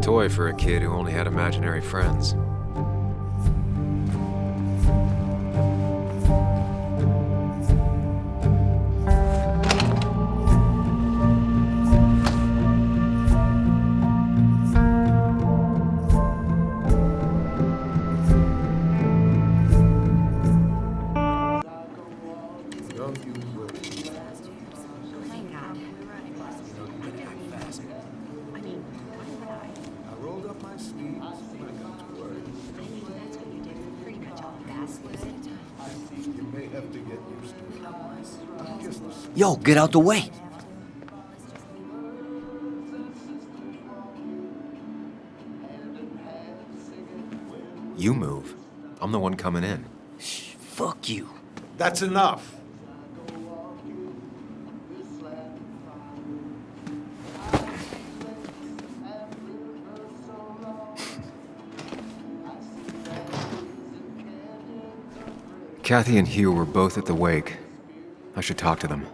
toy for a kid who only had imaginary friends. Yo, get out the way! You move. I'm the one coming in. Shh, fuck you. That's enough. Kathy and Hugh were both at the wake. I should talk to them.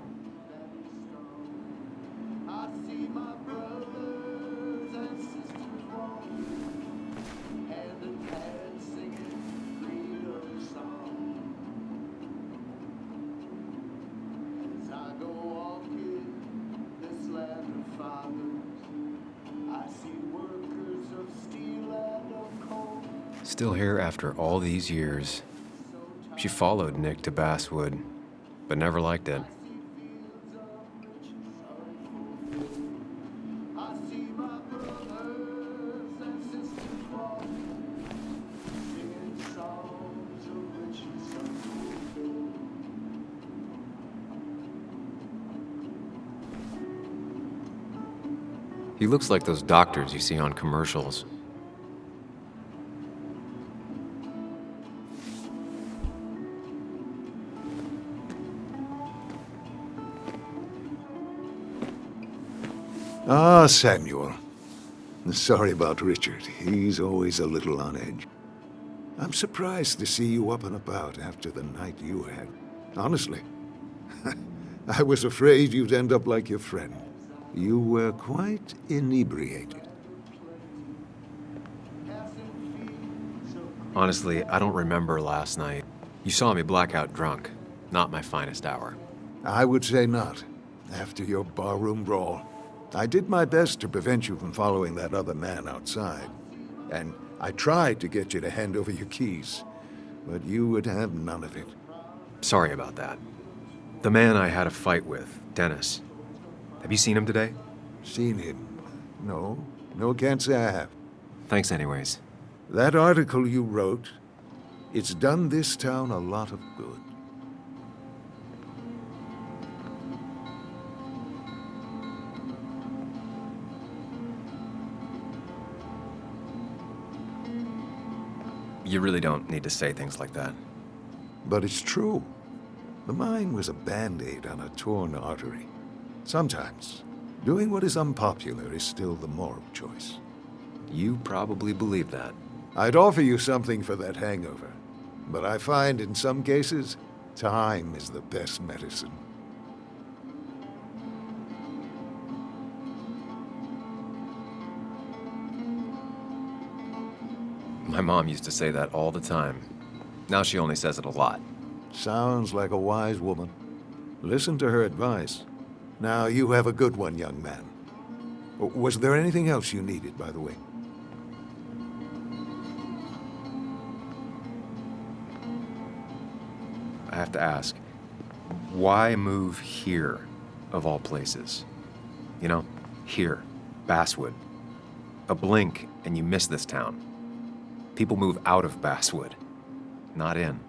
Still here after all these years. She followed Nick to Basswood, but never liked it. He looks like those doctors you see on commercials. Ah, Samuel. Sorry about Richard. He's always a little on edge. I'm surprised to see you up and about after the night you had. Honestly. I was afraid you'd end up like your friend. You were quite inebriated. Honestly, I don't remember last night. You saw me blackout drunk. Not my finest hour. I would say not. After your barroom brawl. I did my best to prevent you from following that other man outside. And I tried to get you to hand over your keys. But you would have none of it. Sorry about that. The man I had a fight with, Dennis. Have you seen him today? Seen him? No. No, can't say I have. Thanks anyways. That article you wrote, it's done this town a lot of good. You really don't need to say things like that. But it's true. The mine was a band-aid on a torn artery. Sometimes, doing what is unpopular is still the moral choice. You probably believe that. I'd offer you something for that hangover, but I find in some cases, time is the best medicine. My mom used to say that all the time. Now she only says it a lot. Sounds like a wise woman. Listen to her advice. Now, you have a good one, young man. Was there anything else you needed, by the way? I have to ask, why move here, of all places? You know, here, Basswood. A blink and you miss this town. People move out of Basswood, not in.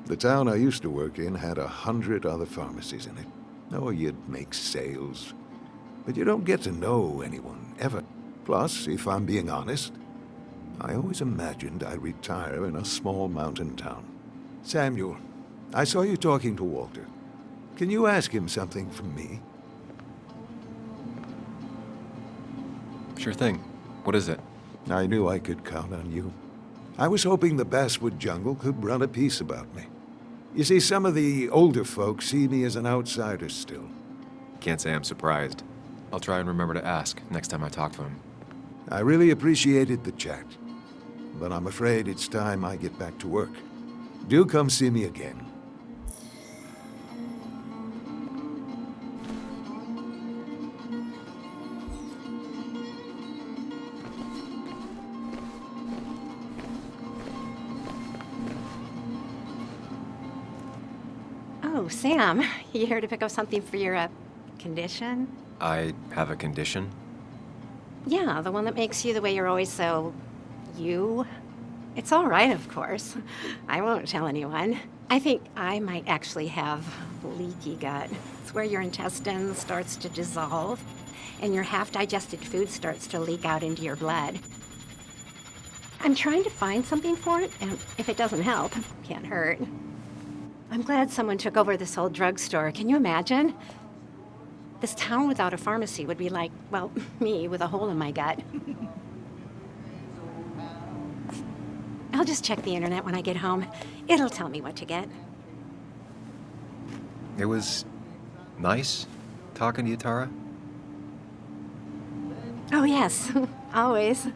The town I used to work in had 100 other pharmacies in it. Oh, you'd make sales. But you don't get to know anyone, ever. Plus, if I'm being honest, I always imagined I'd retire in a small mountain town. Samuel, I saw you talking to Walter. Can you ask him something from me? Sure thing. What is it? I knew I could count on you. I was hoping the Basswood jungle could run a piece about me. You see, some of the older folks see me as an outsider still. Can't say I'm surprised. I'll try and remember to ask next time I talk to him. I really appreciated the chat, but I'm afraid it's time I get back to work. Do come see me again. Oh, Sam, you here to pick up something for your, condition? I have a condition? Yeah, the one that makes you the way you're always so... you? It's all right, of course. I won't tell anyone. I think I might actually have leaky gut. It's where your intestine starts to dissolve, and your half-digested food starts to leak out into your blood. I'm trying to find something for it, and if it doesn't help, can't hurt. I'm glad someone took over this old drugstore. Can you imagine? This town without a pharmacy would be like, well, me with a hole in my gut. I'll just check the internet when I get home. It'll tell me what to get. It was nice talking to you, Tara. Oh, yes. Always.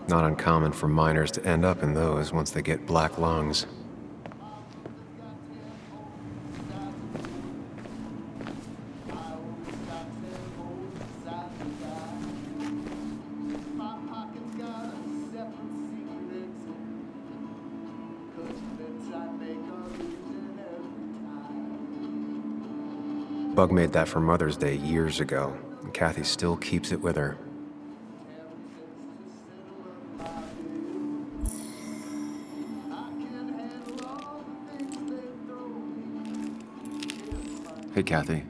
Not uncommon for miners to end up in those once they get black lungs. Bug made that for Mother's Day years ago, and Kathy still keeps it with her. Hey, Kathy.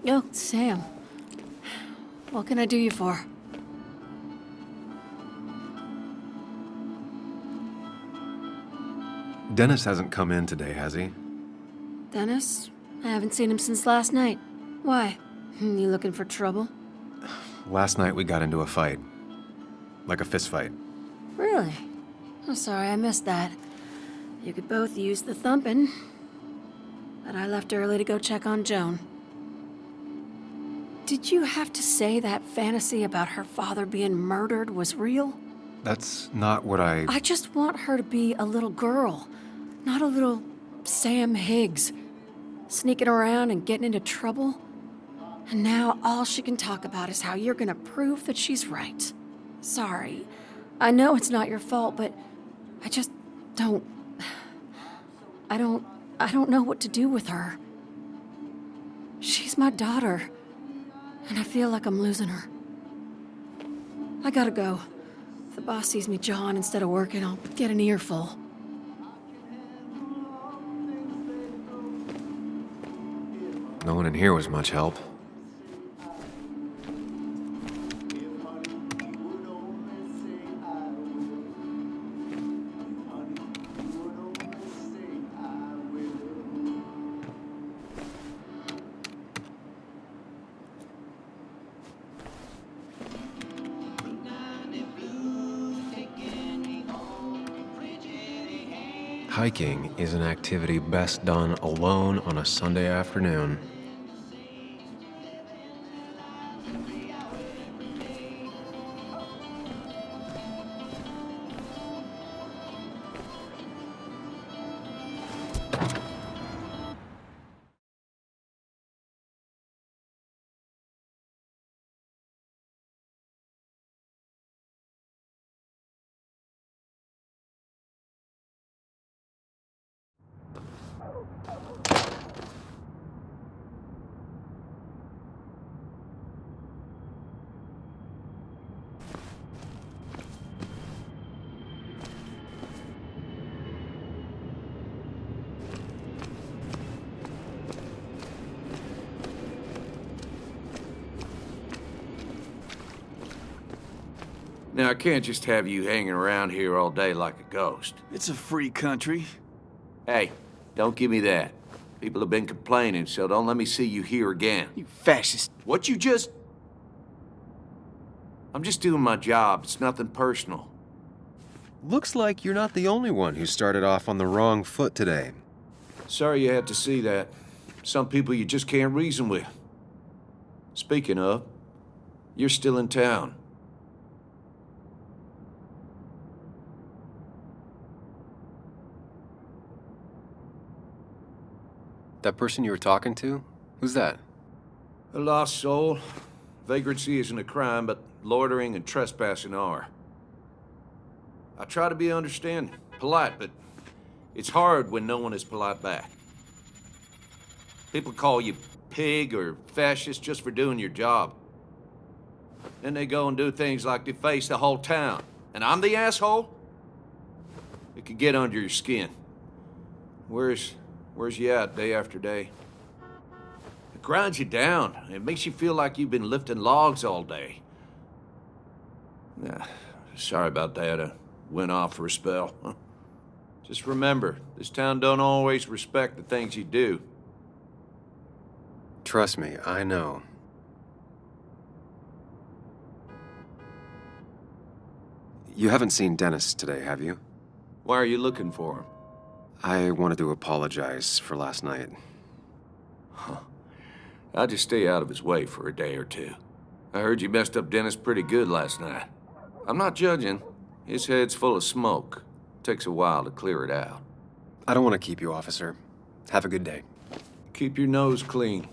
Oh, Sam. What can I do you for? Dennis hasn't come in today, has he? Dennis? I haven't seen him since last night. Why? You looking for trouble? Last night we got into a fight. Like a fist fight. Really? I'm sorry I missed that. You could both use the thumping. But I left early to go check on Joan. Did you have to say that fantasy about her father being murdered was real? That's not what I just want her to be a little girl, not a little Sam Higgs, sneaking around and getting into trouble. And now all she can talk about is how you're gonna prove that she's right. Sorry. I know it's not your fault, but I just don't... I don't know what to do with her. She's my daughter, and I feel like I'm losing her. I gotta go. If the boss sees me jawing instead of working, I'll get an earful. No one in here was much help. Hiking is an activity best done alone on a Sunday afternoon. Now, I can't just have you hanging around here all day like a ghost. It's a free country. Hey, don't give me that. People have been complaining, so don't let me see you here again. You fascist. What you just... I'm just doing my job. It's nothing personal. Looks like you're not the only one who started off on the wrong foot today. Sorry you had to see that. Some people you just can't reason with. Speaking of, you're still in town. That person you were talking to? Who's that? A lost soul. Vagrancy isn't a crime, but loitering and trespassing are. I try to be understanding, polite, but it's hard when no one is polite back. People call you pig or fascist just for doing your job. Then they go and do things like deface the whole town. And I'm the asshole? It could get under your skin. Where's you at day after day? It grinds you down. It makes you feel like you've been lifting logs all day. Sorry about that. I went off for a spell. Just remember, this town don't always respect the things you do. Trust me, I know. You haven't seen Dennis today, have you? Why are you looking for him? I wanted to apologize for last night. I'll just stay out of his way for a day or two. I heard you messed up Dennis pretty good last night. I'm not judging. His head's full of smoke. Takes a while to clear it out. I don't want to keep you, officer. Have a good day. Keep your nose clean.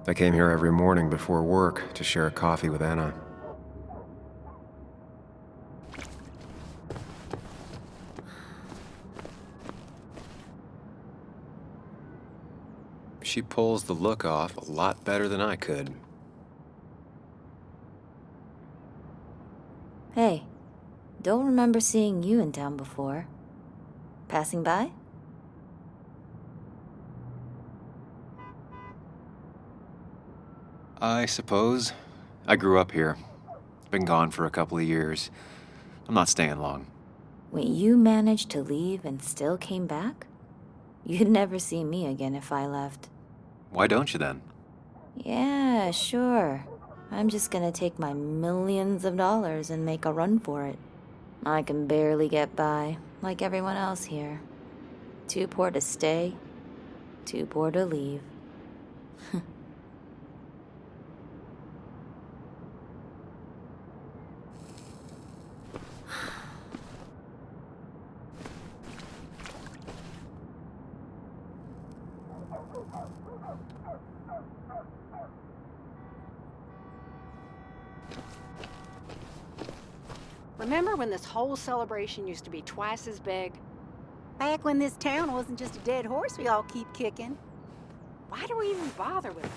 I came here every morning before work to share a coffee with Anna. She pulls the look off a lot better than I could. Hey, don't remember seeing you in town before. Passing by? I suppose. I grew up here. Been gone for a couple of years. I'm not staying long. Wait, you managed to leave and still came back? You'd never see me again if I left. Why don't you then? Yeah, sure. I'm just gonna take my millions of dollars and make a run for it. I can barely get by, like everyone else here. Too poor to stay, too poor to leave. Remember when this whole celebration used to be twice as big? Back when this town wasn't just a dead horse we all keep kicking. Why do we even bother with it?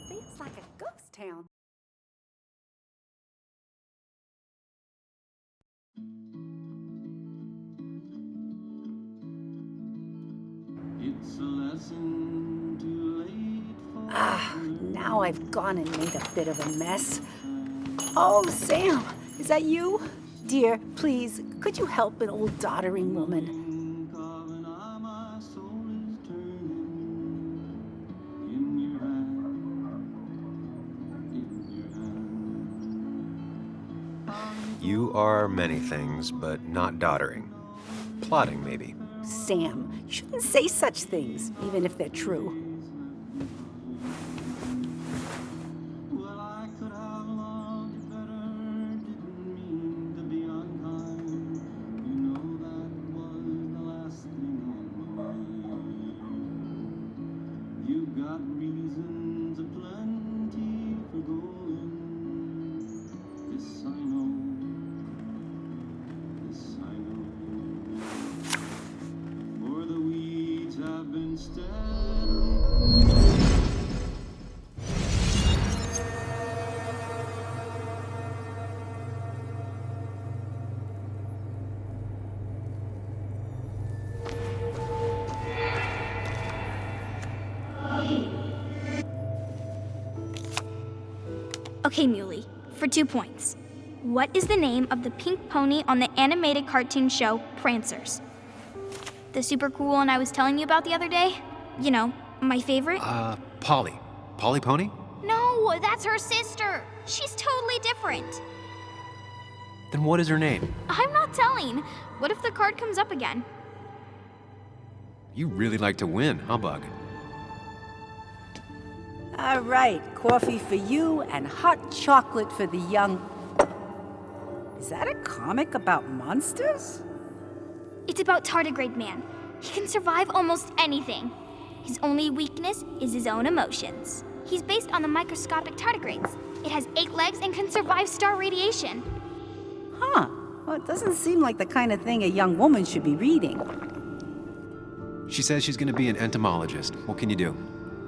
Feels like a ghost town. Now I've gone and made a bit of a mess. Oh, Sam, is that you? Dear, please, could you help an old doddering woman? You are many things, but not doddering. Plotting, maybe. Sam, you shouldn't say such things, even if they're true. Okay, Muley, for 2 points. What is the name of the pink pony on the animated cartoon show Prancers? The super cool one I was telling you about the other day? You know, my favorite? Polly. Polly Pony? No, that's her sister. She's totally different. Then what is her name? I'm not telling. What if the card comes up again? You really like to win, huh, Bug? All right, coffee for you and hot chocolate for the young... Is that a comic about monsters? It's about Tardigrade Man. He can survive almost anything. His only weakness is his own emotions. He's based on the microscopic tardigrades. It has 8 legs and can survive star radiation. Huh. Well, it doesn't seem like the kind of thing a young woman should be reading. She says she's gonna be an entomologist. What can you do?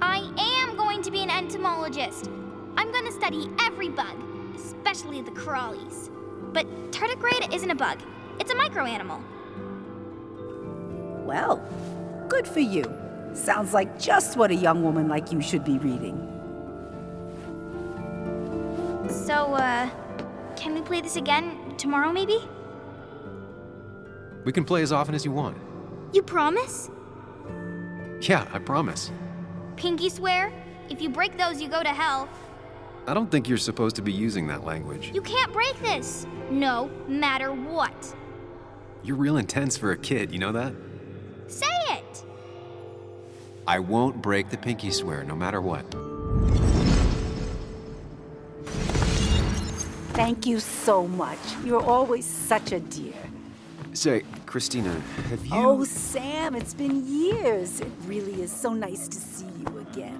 I am going to be an entomologist. I'm going to study every bug, especially the crawlies. But tardigrade isn't a bug. It's a microanimal. Well, good for you. Sounds like just what a young woman like you should be reading. So, can we play this again tomorrow, maybe? We can play as often as you want. You promise? Yeah, I promise. Pinky swear? If you break those, you go to hell. I don't think you're supposed to be using that language. You can't break this. No matter what. You're real intense for a kid, you know that? Say it! I won't break the pinky swear, no matter what. Thank you so much. You're always such a dear. Say, Christina, have you... Oh, Sam, it's been years. It really is so nice to see you again.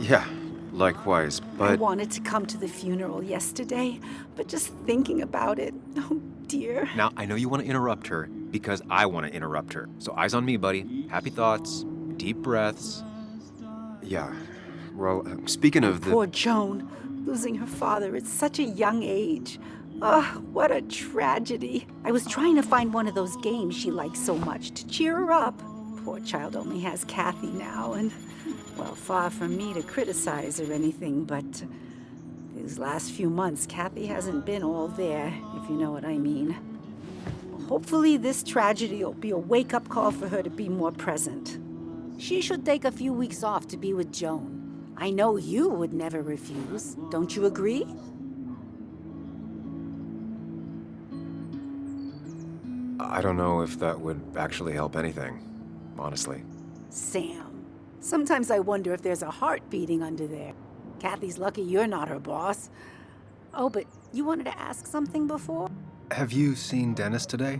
Yeah, likewise, but... I wanted to come to the funeral yesterday, but just thinking about it, oh dear. Now, I know you want to interrupt her because I want to interrupt her. So eyes on me, buddy. Happy thoughts, deep breaths. Yeah, well, speaking of the... Poor Joan, losing her father at such a young age. Oh, what a tragedy. I was trying to find one of those games she likes so much to cheer her up. Poor child only has Kathy now, and, well, far from me to criticize or anything, but these last few months, Kathy hasn't been all there, if you know what I mean. Hopefully this tragedy will be a wake-up call for her to be more present. She should take a few weeks off to be with Joan. I know you would never refuse. Don't you agree? I don't know if that would actually help anything, honestly. Sam, sometimes I wonder if there's a heart beating under there. Kathy's lucky you're not her boss. Oh, but you wanted to ask something before? Have you seen Dennis today?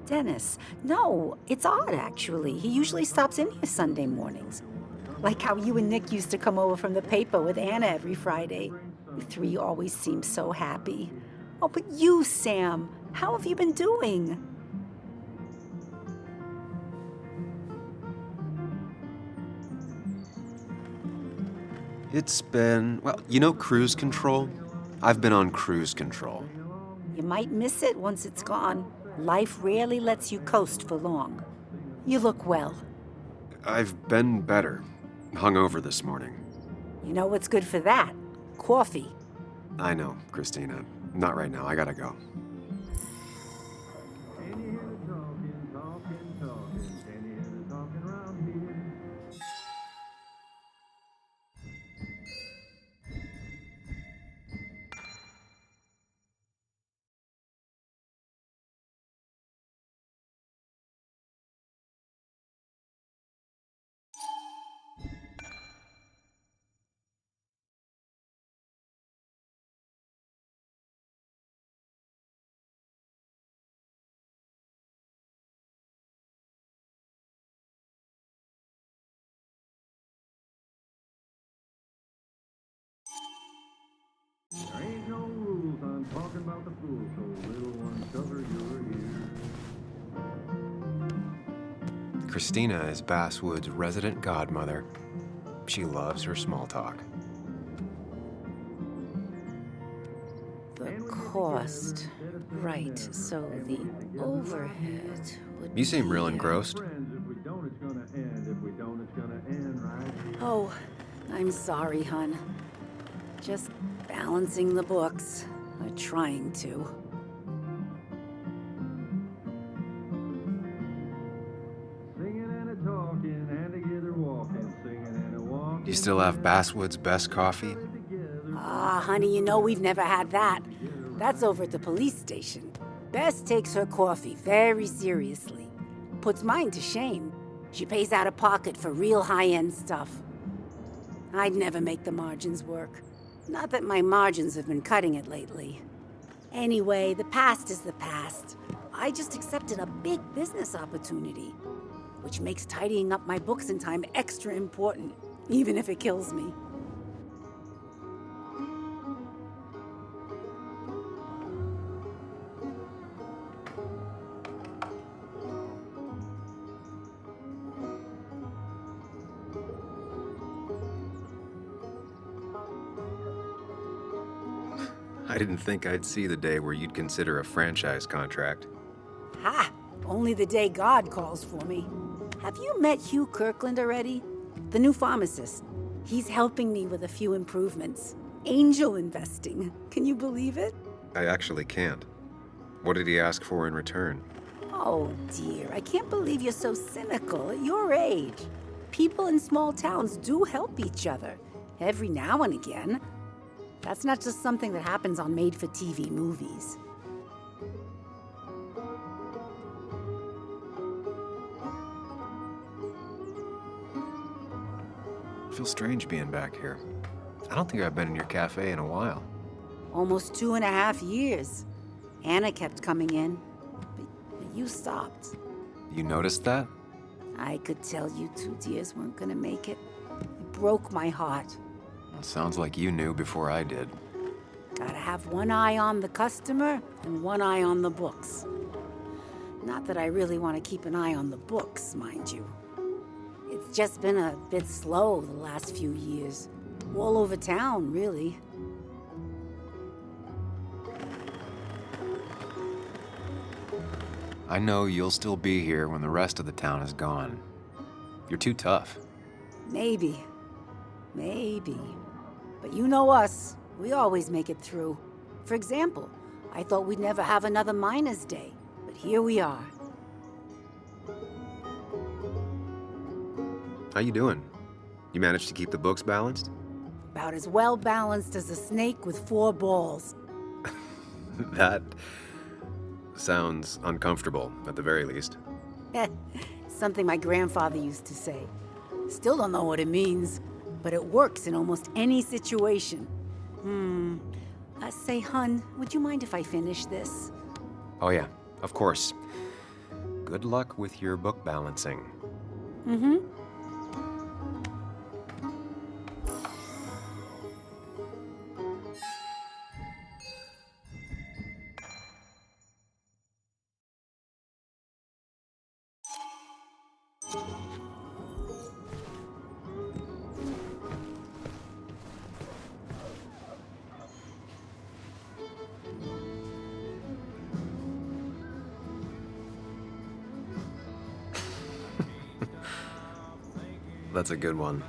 Dennis? No, it's odd, actually. He usually stops in here Sunday mornings. Like how you and Nick used to come over from the paper with Anna every Friday. The 3 always seem so happy. Oh, but you, Sam, how have you been doing? It's been, well, you know cruise control? I've been on cruise control. You might miss it once it's gone. Life rarely lets you coast for long. You look well. I've been better. Hungover this morning. You know what's good for that? Coffee. I know, Christina. Not right now. I gotta go. There ain't no rules on talking about the fool, so little one, cover your ears. Christina is Basswood's resident godmother. She loves her small talk. The cost. Right, so the overhead would You seem real be- engrossed. Friends, if we don't, it's gonna end. If we don't, it's gonna end right here. Oh, I'm sorry, hon. Just balancing the books. Or trying to. Singing and a talking, and together walking, singing and a walking. Do you still have Basswood's best coffee? Ah, honey, you know we've never had that. That's over at the police station. Bess takes her coffee very seriously. Puts mine to shame. She pays out of pocket for real high-end stuff. I'd never make the margins work. Not that my margins have been cutting it lately. Anyway, the past is the past. I just accepted a big business opportunity, which makes tidying up my books in time extra important, even if it kills me. I didn't think I'd see the day where you'd consider a franchise contract. Ha! Only the day God calls for me. Have you met Hugh Kirkland already? The new pharmacist. He's helping me with a few improvements. Angel investing. Can you believe it? I actually can't. What did he ask for in return? Oh dear, I can't believe you're so cynical at your age. People in small towns do help each other, every now and again. That's not just something that happens on made-for-TV movies. It feels strange being back here. I don't think I've been in your cafe in a while. Almost 2.5 years. Anna kept coming in, but you stopped. You noticed that? I could tell you 2 dears weren't gonna make it. It broke my heart. Well, sounds like you knew before I did. Gotta have one eye on the customer and one eye on the books. Not that I really want to keep an eye on the books, mind you. It's just been a bit slow the last few years. All over town, really. I know you'll still be here when the rest of the town is gone. You're too tough. Maybe. Maybe. But you know us. We always make it through. For example, I thought we'd never have another Miners' Day, but here we are. How you doing? You managed to keep the books balanced? About as well balanced as a snake with 4 balls. That sounds uncomfortable, at the very least. Something my grandfather used to say. Still don't know what it means, but it works in almost any situation. Say, hun, would you mind if I finish this? Oh yeah, of course. Good luck with your book balancing. Mm-hmm. That's a good one.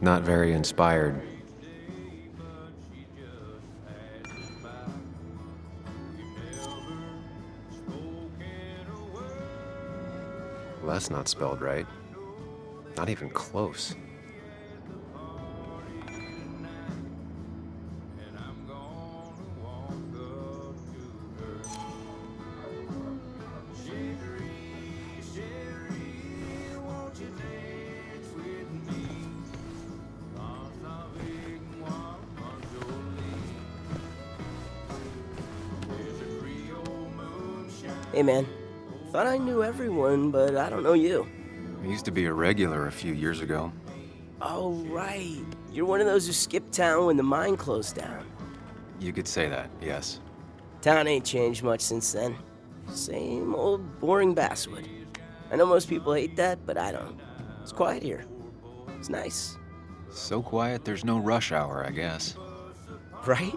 Not very inspired. Well, that's not spelled right. Not even close. Hey man, thought I knew everyone, but I don't know you. I used to be a regular a few years ago. Oh right, you're one of those who skipped town when the mine closed down. You could say that, yes. Town ain't changed much since then. Same old boring basswood. I know most people hate that, but I don't. It's quiet here. It's nice. So quiet there's no rush hour, I guess. Right?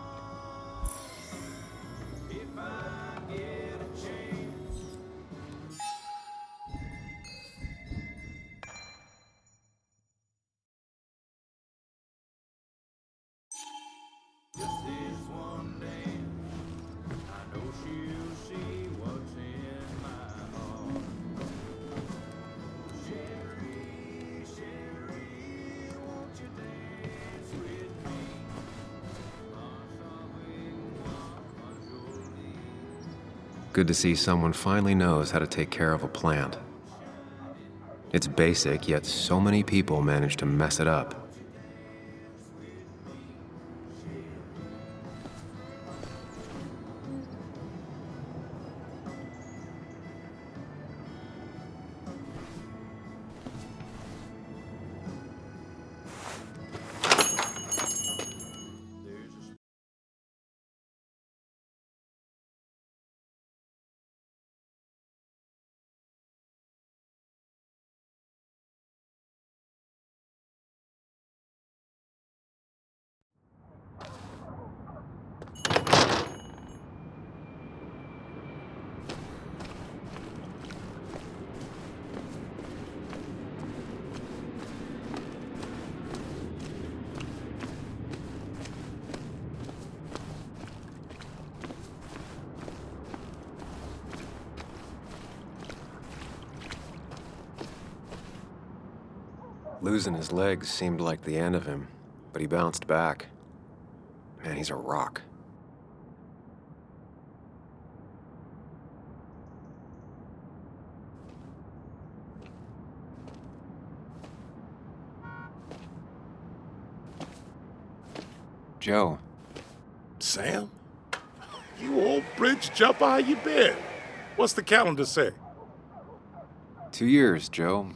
Good to see someone finally knows how to take care of a plant. It's basic, yet so many people manage to mess it up. Losing his legs seemed like the end of him, but he bounced back. Man, he's a rock. Joe. Sam? You old bridge jumper, how you been? What's the calendar say? 2 years, Joe.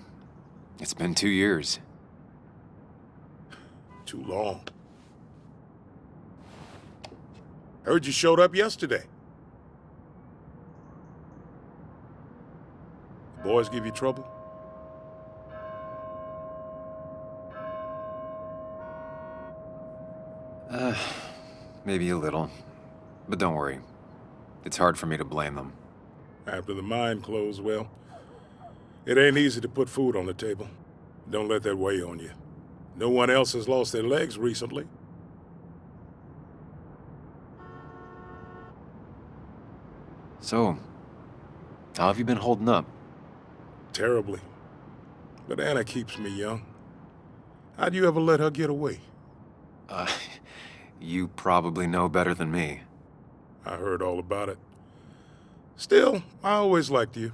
It's been 2 years. Too long. Heard you showed up yesterday. Boys give you trouble? Maybe a little. But don't worry. It's hard for me to blame them. After the mine closed, well, it ain't easy to put food on the table. Don't let that weigh on you. No one else has lost their legs recently. So, how have you been holding up? Terribly. But Anna keeps me young. How'd you ever let her get away? You probably know better than me. I heard all about it. Still, I always liked you.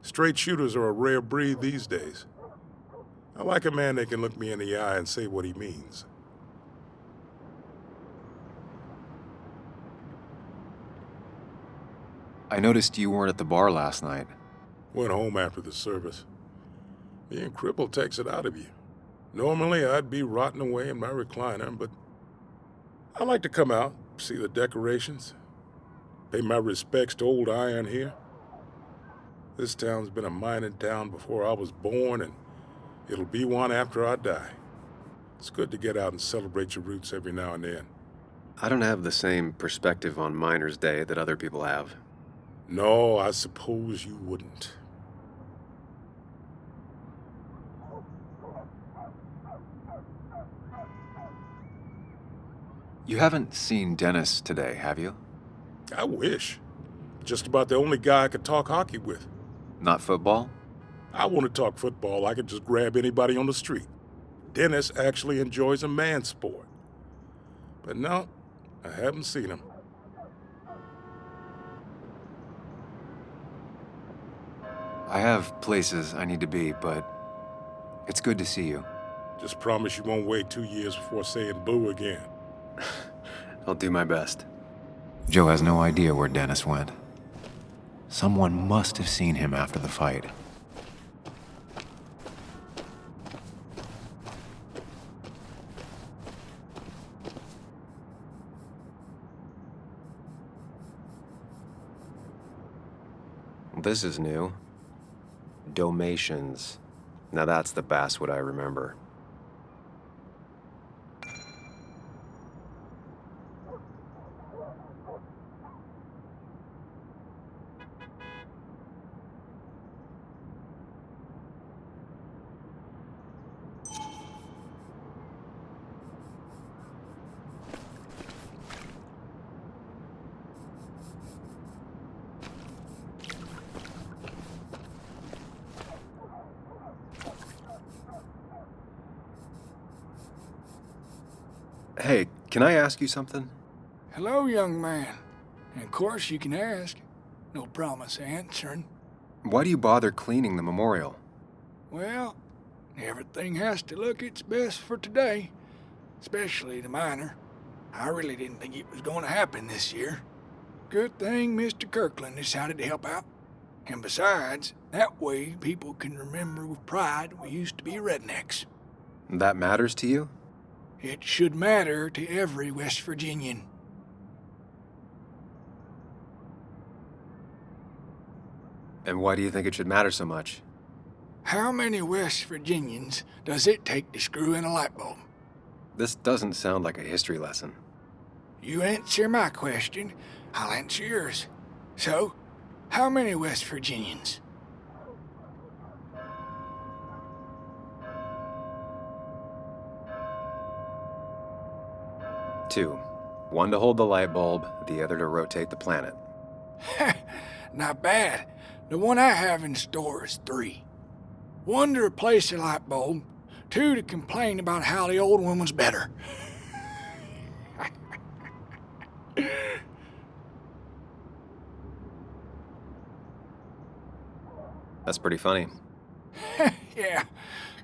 Straight shooters are a rare breed these days. I like a man that can look me in the eye and say what he means. I noticed you weren't at the bar last night. Went home after the service. Being crippled takes it out of you. Normally, I'd be rotting away in my recliner, but I like to come out, see the decorations, pay my respects to old iron here. This town's been a mining town before I was born, and it'll be one after I die. It's good to get out and celebrate your roots every now and then. I don't have the same perspective on Miners' Day that other people have. No, I suppose you wouldn't. You haven't seen Dennis today, have you? I wish. Just about the only guy I could talk hockey with. Not football? I want to talk football. I could just grab anybody on the street. Dennis actually enjoys a man's sport. But no, I haven't seen him. I have places I need to be, but it's good to see you. Just promise you won't wait 2 years before saying boo again. I'll do my best. Joe has no idea where Dennis went. Someone must have seen him after the fight. This is new. Dalmatians. Now that's the Basswood I remember. Hey, can I ask you something? Hello, young man. And of course you can ask. No promise answering. Why do you bother cleaning the memorial? Well, everything has to look its best for today. Especially the miner. I really didn't think it was going to happen this year. Good thing Mr. Kirkland decided to help out. And besides, that way people can remember with pride we used to be rednecks. That matters to you? It should matter to every West Virginian. And why do you think it should matter so much? How many West Virginians does it take to screw in a light bulb? This doesn't sound like a history lesson. You answer my question, I'll answer yours. So, how many West Virginians? 2. One to hold the light bulb, the other to rotate the planet. Not bad. The one I have in store is 3. 1 to replace the light bulb, 2 to complain about how the old one was better. That's pretty funny. Yeah,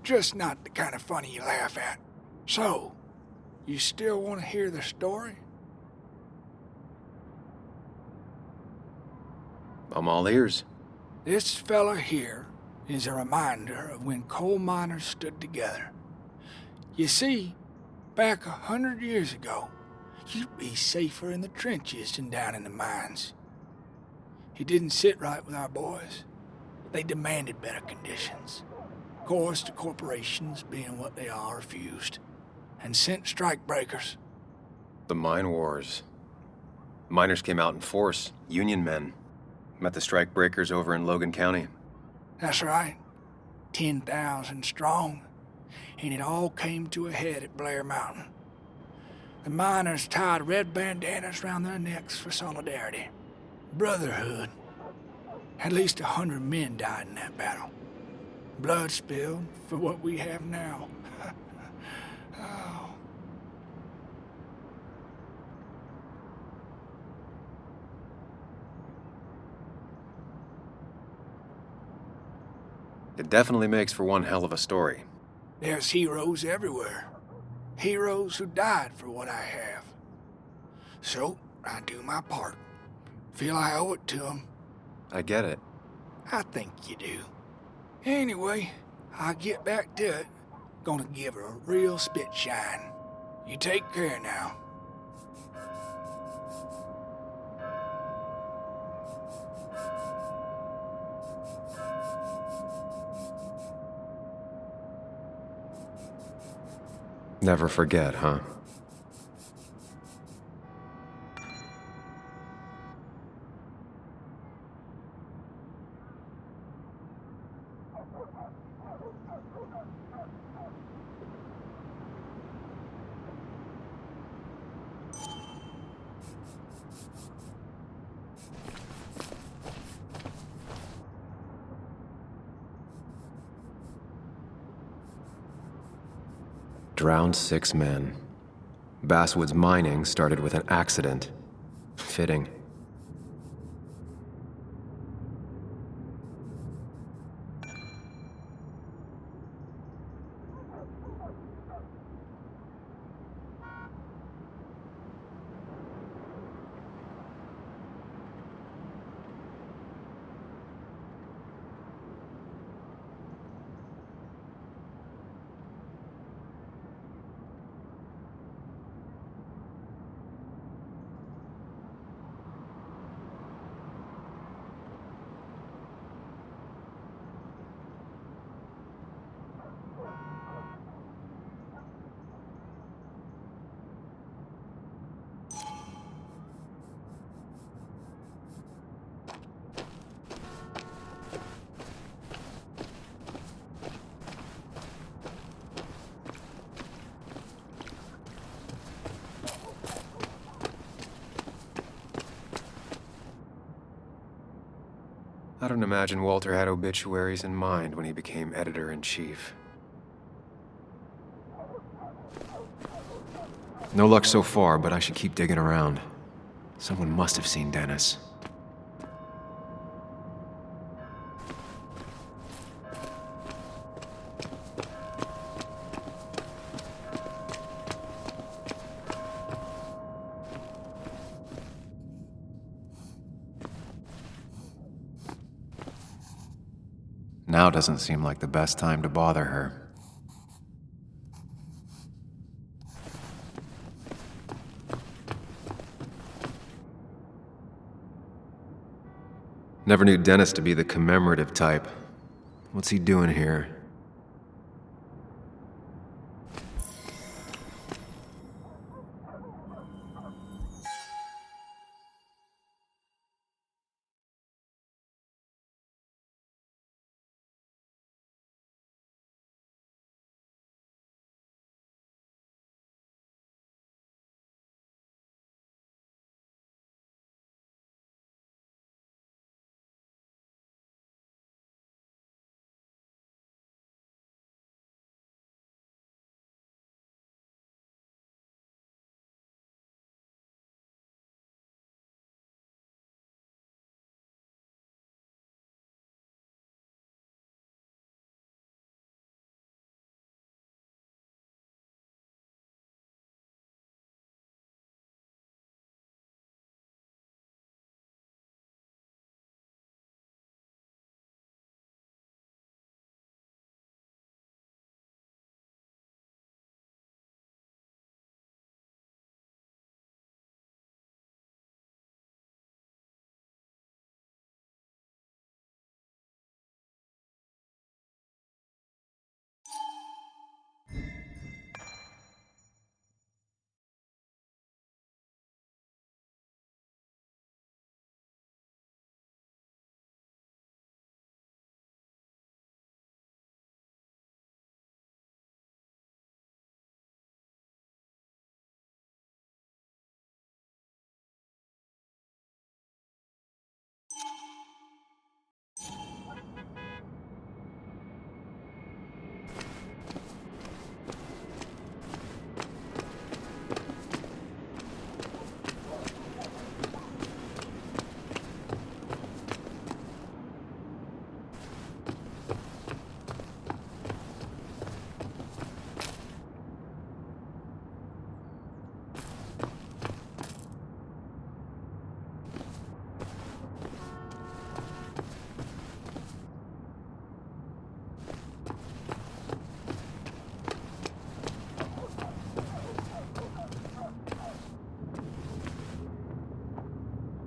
just not the kind of funny you laugh at. So, you still want to hear the story? I'm all ears. This fella here is a reminder of when coal miners stood together. You see, back 100 years ago, you'd be safer in the trenches than down in the mines. It didn't sit right with our boys. They demanded better conditions. Of course, the corporations, being what they are, refused, and sent strikebreakers. The mine wars. Miners came out in force, Union men. Met the strikebreakers over in Logan County. That's right. 10,000 strong. And it all came to a head at Blair Mountain. The miners tied red bandanas around their necks for solidarity. Brotherhood. At least 100 men died in that battle. Blood spilled for what we have now. Oh. It definitely makes for one hell of a story. There's heroes everywhere. Heroes who died for what I have. So, I do my part. Feel I owe it to them. I get it. I think you do. Anyway, I'll get back to it. Gonna give her a real spit shine. You take care now. Never forget, huh? Drowned 6 men. Basswood's mining started with an accident. Fitting. I don't imagine Walter had obituaries in mind when he became editor-in-chief. No luck so far, but I should keep digging around. Someone must have seen Dennis. Now doesn't seem like the best time to bother her. Never knew Dennis to be the commemorative type. What's he doing here?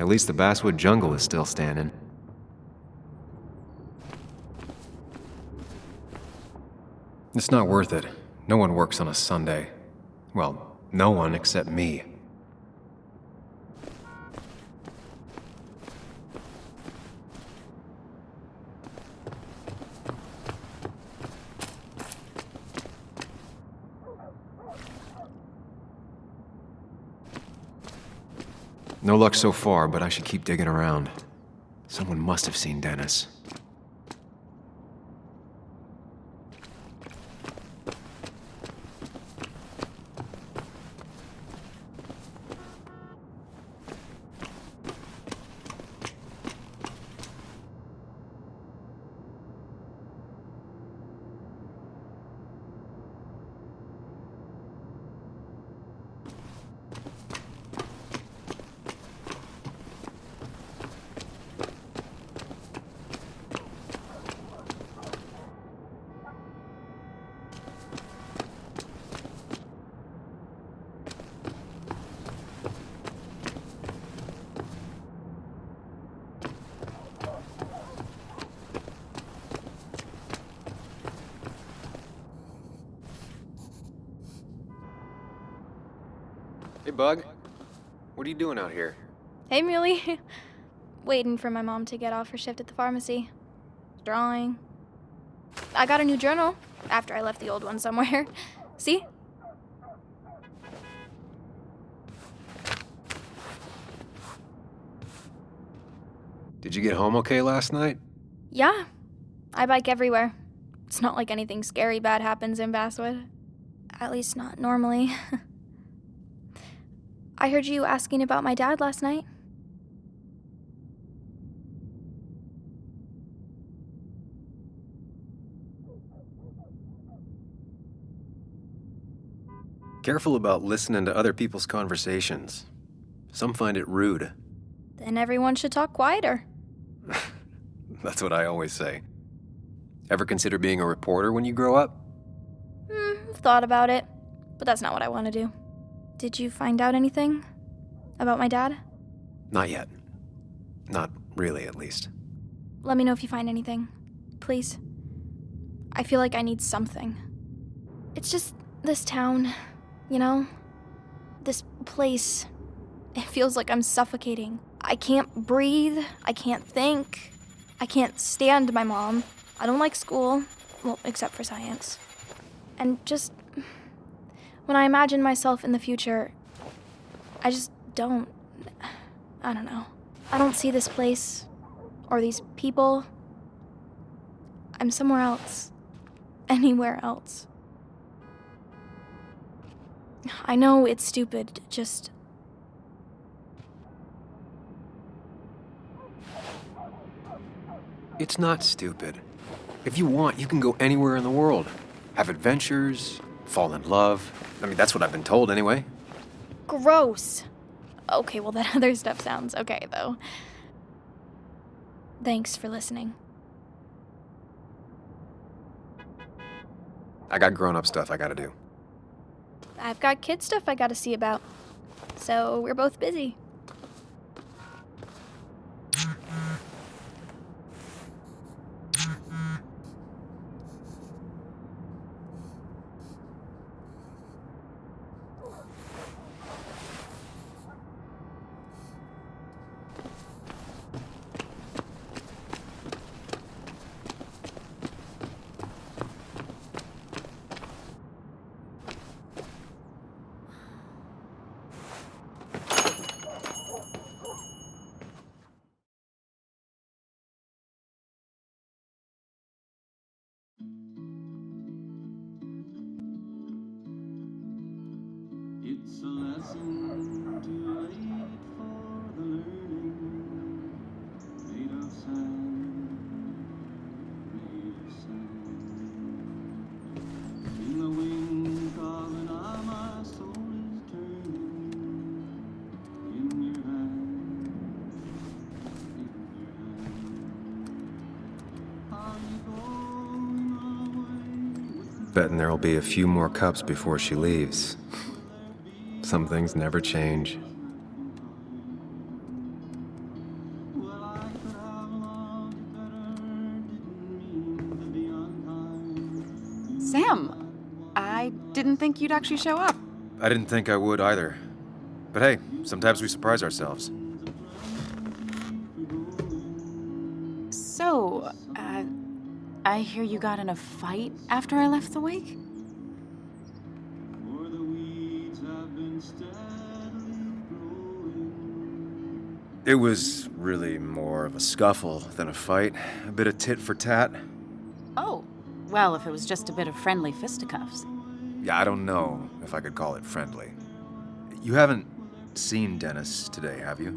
At least the Basswood jungle is still standing. It's not worth it. No one works on a Sunday. Well, no one except me. No luck so far, but I should keep digging around. Someone must have seen Dennis. Hey, Bug. What are you doing out here? Hey, Muley. Waiting for my mom to get off her shift at the pharmacy. Drawing. I got a new journal after I left the old one somewhere. See? Did you get home okay last night? Yeah. I bike everywhere. It's not like anything scary bad happens in Basswood. At least not normally. I heard you asking about my dad last night. Careful about listening to other people's conversations. Some find it rude. Then everyone should talk quieter. That's what I always say. Ever consider being a reporter when you grow up? Thought about it, but that's not what I want to do. Did you find out anything about my dad? Not yet. Not really, at least. Let me know if you find anything. Please. I feel like I need something. It's just this town, you know? This place. It feels like I'm suffocating. I can't breathe. I can't think. I can't stand my mom. I don't like school. Well, except for science. And just... when I imagine myself in the future, I just don't... I don't know. I don't see this place. Or these people. I'm somewhere else. Anywhere else. I know it's stupid, just... It's not stupid. If you want, you can go anywhere in the world. Have adventures, fall in love. I mean, that's what I've been told anyway. Gross. Okay, well, that other stuff sounds okay, though. Thanks for listening. I got grown-up stuff I gotta do. I've got kid stuff I gotta see about. So we're both busy. It's a lesson too late for the learning, made of sand, made of sand. In the wind of an eye, my soul is turning. In your hand, Are you going away with Betting there'll be a few more cups before she leaves. Some things never change. Sam, I didn't think you'd actually show up. I didn't think I would either. But hey, sometimes we surprise ourselves. So, I hear you got in a fight after I left the wake? For the weeds have been steadily growing. It was really more of a scuffle than a fight. A bit of tit for tat. Oh, well, if it was just a bit of friendly fisticuffs. Yeah, I don't know if I could call it friendly. You haven't seen Dennis today, have you?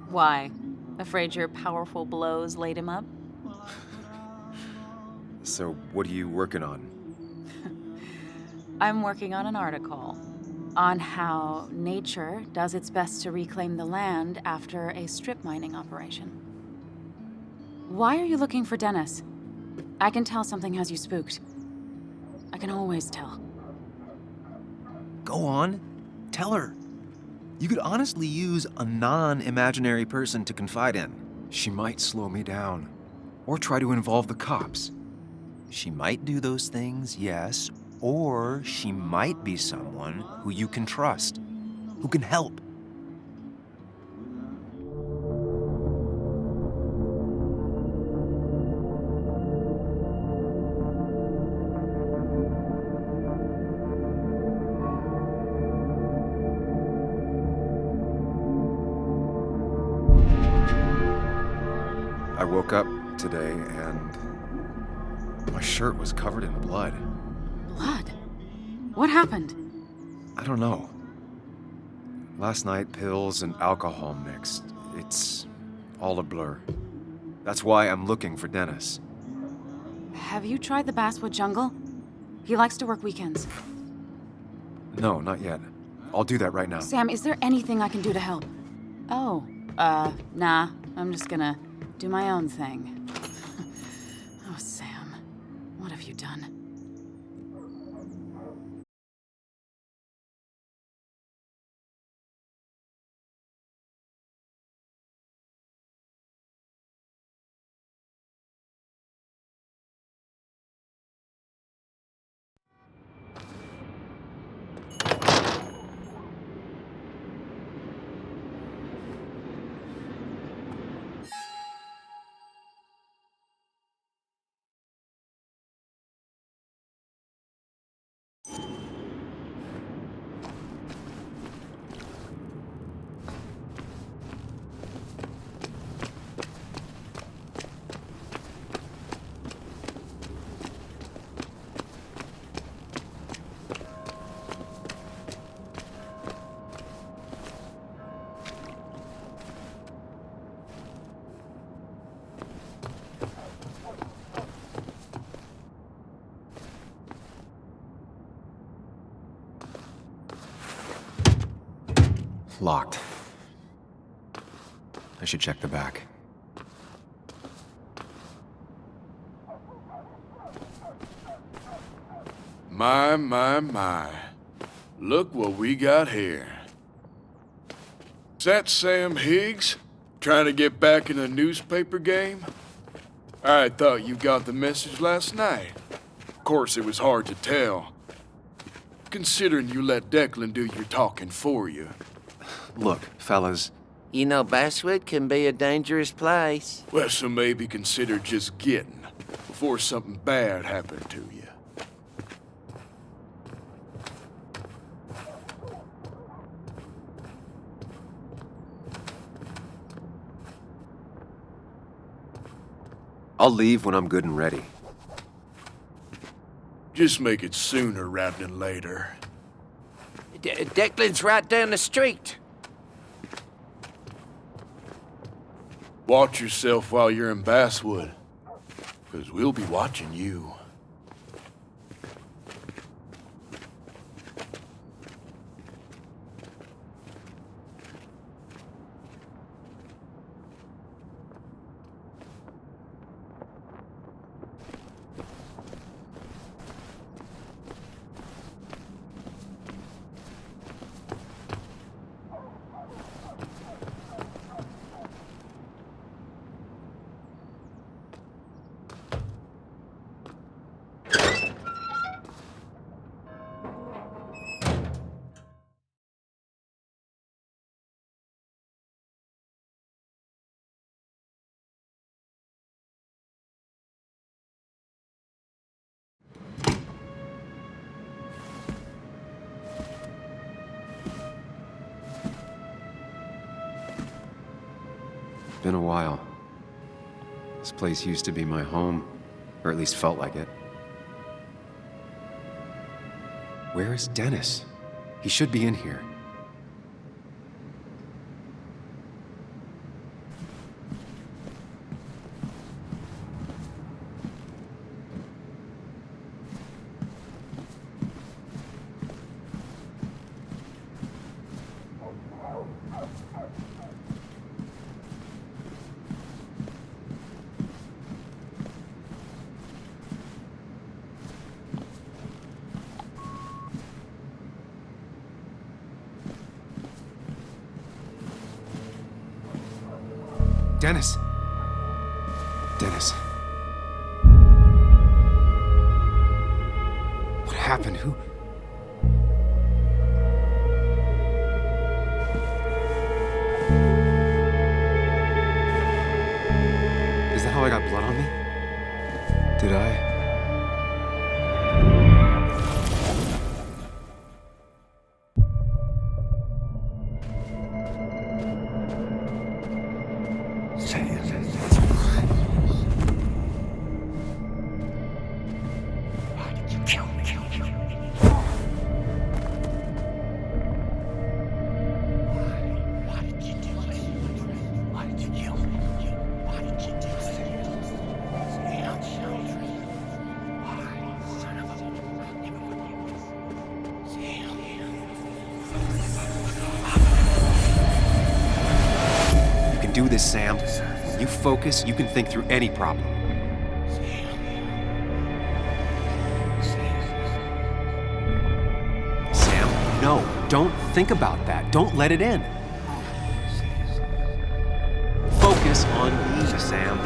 Why? Afraid your powerful blows laid him up? So, what are you working on? I'm working on an article on how nature does its best to reclaim the land after a strip mining operation. Why are you looking for Dennis? I can tell something has you spooked. I can always tell. Go on. Tell her. You could honestly use a non-imaginary person to confide in. She might slow me down. Or try to involve the cops. She might do those things, yes. Or she might be someone who you can trust. Who can help. I woke up today and my shirt was covered in blood. Blood? What happened? I don't know. Last night, pills and alcohol mixed. It's all a blur. That's why I'm looking for Dennis. Have you tried the Basswood Jungle? He likes to work weekends. No, not yet. I'll do that right now. Sam, is there anything I can do to help? Oh, nah. I'm just gonna do my own thing. Oh, Sam. What have you done? Locked. I should check the back. My. Look what we got here. Is that Sam Higgs? Trying to get back in the newspaper game? I thought you got the message last night. Of course, it was hard to tell, considering you let Declan do your talking for you. Look, fellas. You know, Basswood can be a dangerous place. Well, so maybe consider just getting before something bad happened to you. I'll leave when I'm good and ready. Just make it sooner rather than later. Declan's right down the street. Watch yourself while you're in Basswood, because we'll be watching you. been a while. This place used to be my home, or at least felt like it. Where is Dennis? He should be in here. Dennis! Dennis. What happened? Who? Is that how I got blood on me? Did I? Do this, Sam. When you focus, you can think through any problem. Sam, no, don't think about that. Don't let it in. Focus on me, Sam.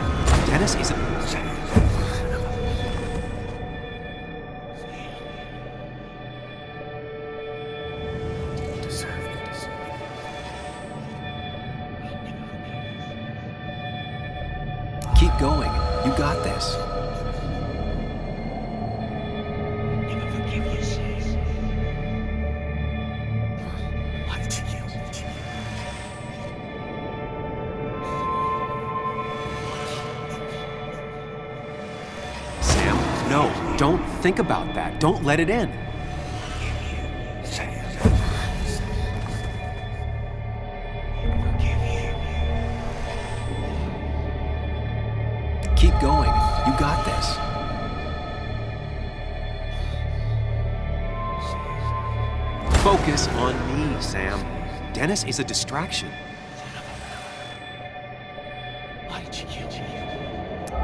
Dennis isn't... Keep going. You got this. Sam, no. Don't think about that. Don't let it in. Keep going. You got this. Focus on me, Sam. Dennis is a distraction.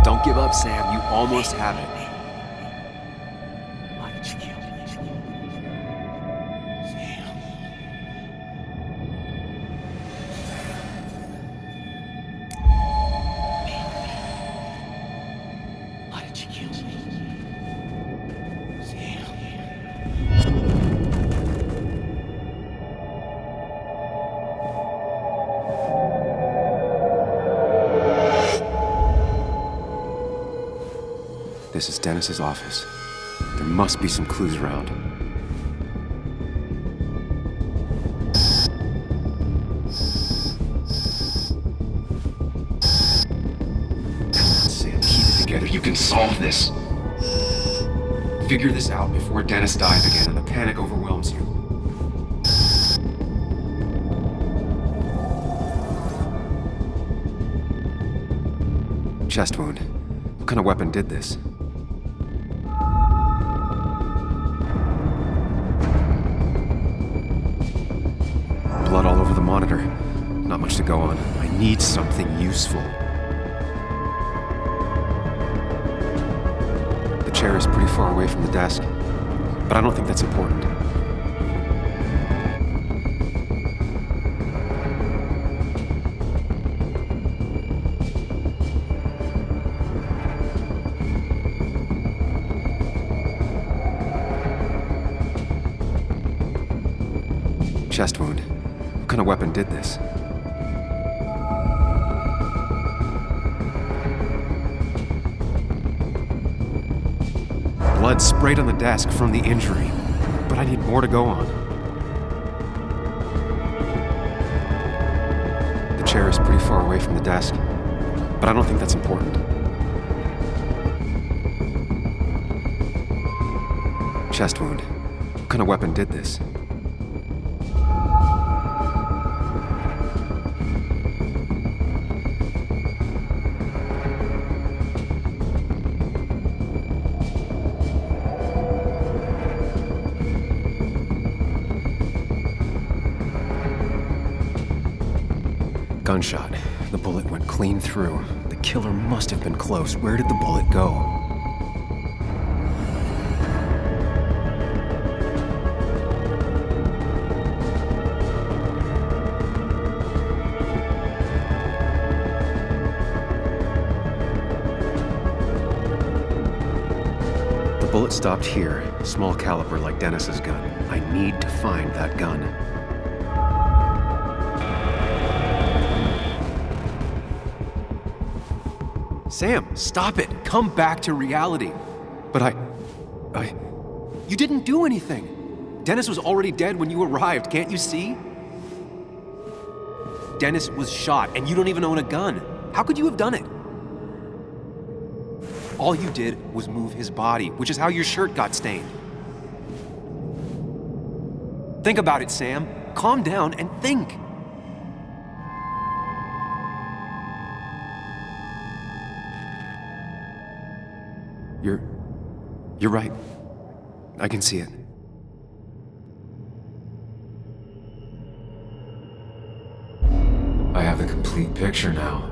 Don't give up, Sam. You almost have it. This is Dennis's office. There must be some clues around. Sam, keep it together. You can solve this. Figure this out before Dennis dies again and the panic overwhelms you. Chest wound. What kind of weapon did this? Blood all over the monitor. Not much to go on. I need something useful. The chair is pretty far away from the desk, but I don't think that's important. Chest wound. What kind of weapon did this? Blood sprayed on the desk from the injury, but I need more to go on. The chair is pretty far away from the desk, but I don't think that's important. Chest wound. What kind of weapon did this? Gunshot. The bullet went clean through. The killer must have been close. Where did the bullet go? The bullet stopped here. Small caliber like Dennis's gun. I need to find that gun. Sam, stop it! Come back to reality! But you didn't do anything! Dennis was already dead when you arrived, can't you see? Dennis was shot, and you don't even own a gun. How could you have done it? All you did was move his body, which is how your shirt got stained. Think about it, Sam. Calm down and think. You're right. I can see it. I have the complete picture now.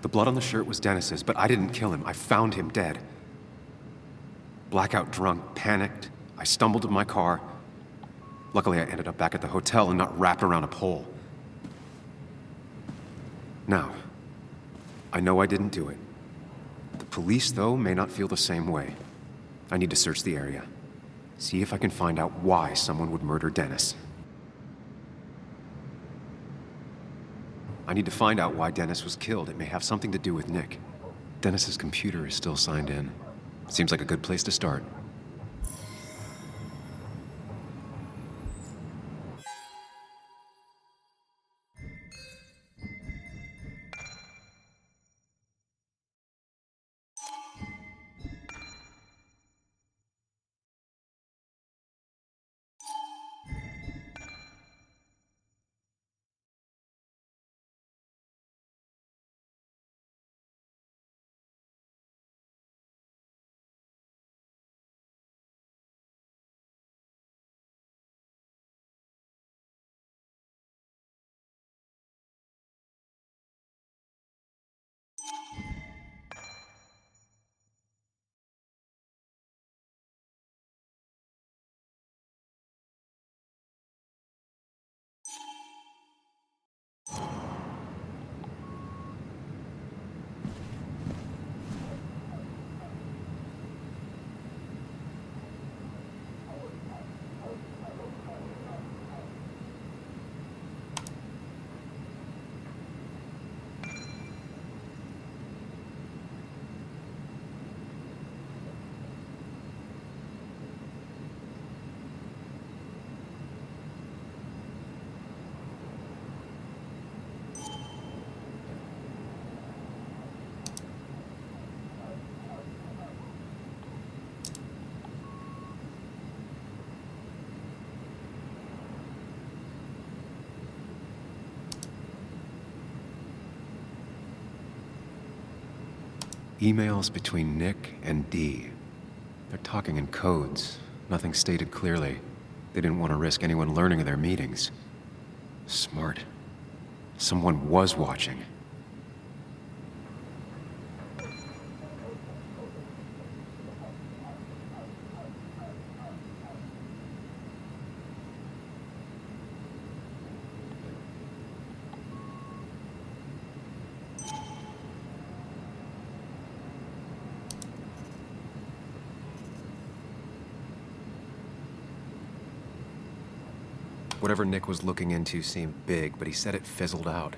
The blood on the shirt was Dennis's, but I didn't kill him. I found him dead. Blackout drunk, panicked. I stumbled to my car. Luckily, I ended up back at the hotel and not wrapped around a pole. Now, I know I didn't do it. The police, though, may not feel the same way. I need to search the area. See if I can find out why someone would murder Dennis. I need to find out why Dennis was killed. It may have something to do with Nick. Dennis's computer is still signed in. Seems like a good place to start. Emails between Nick and Dee. They're talking in codes. Nothing stated clearly. They didn't want to risk anyone learning of their meetings. Smart. Someone was watching. Whatever Nick was looking into seemed big, but he said it fizzled out.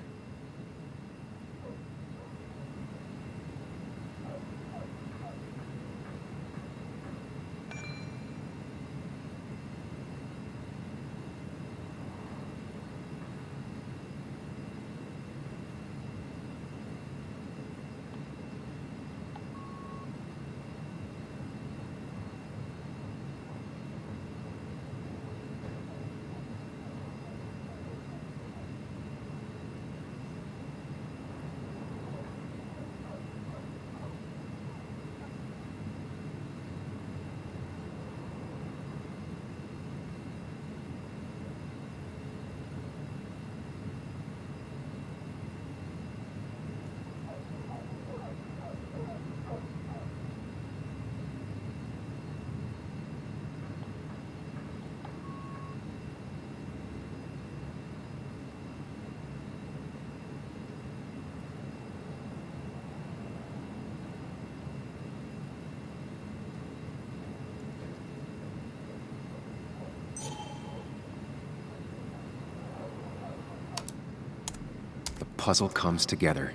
Puzzle comes together.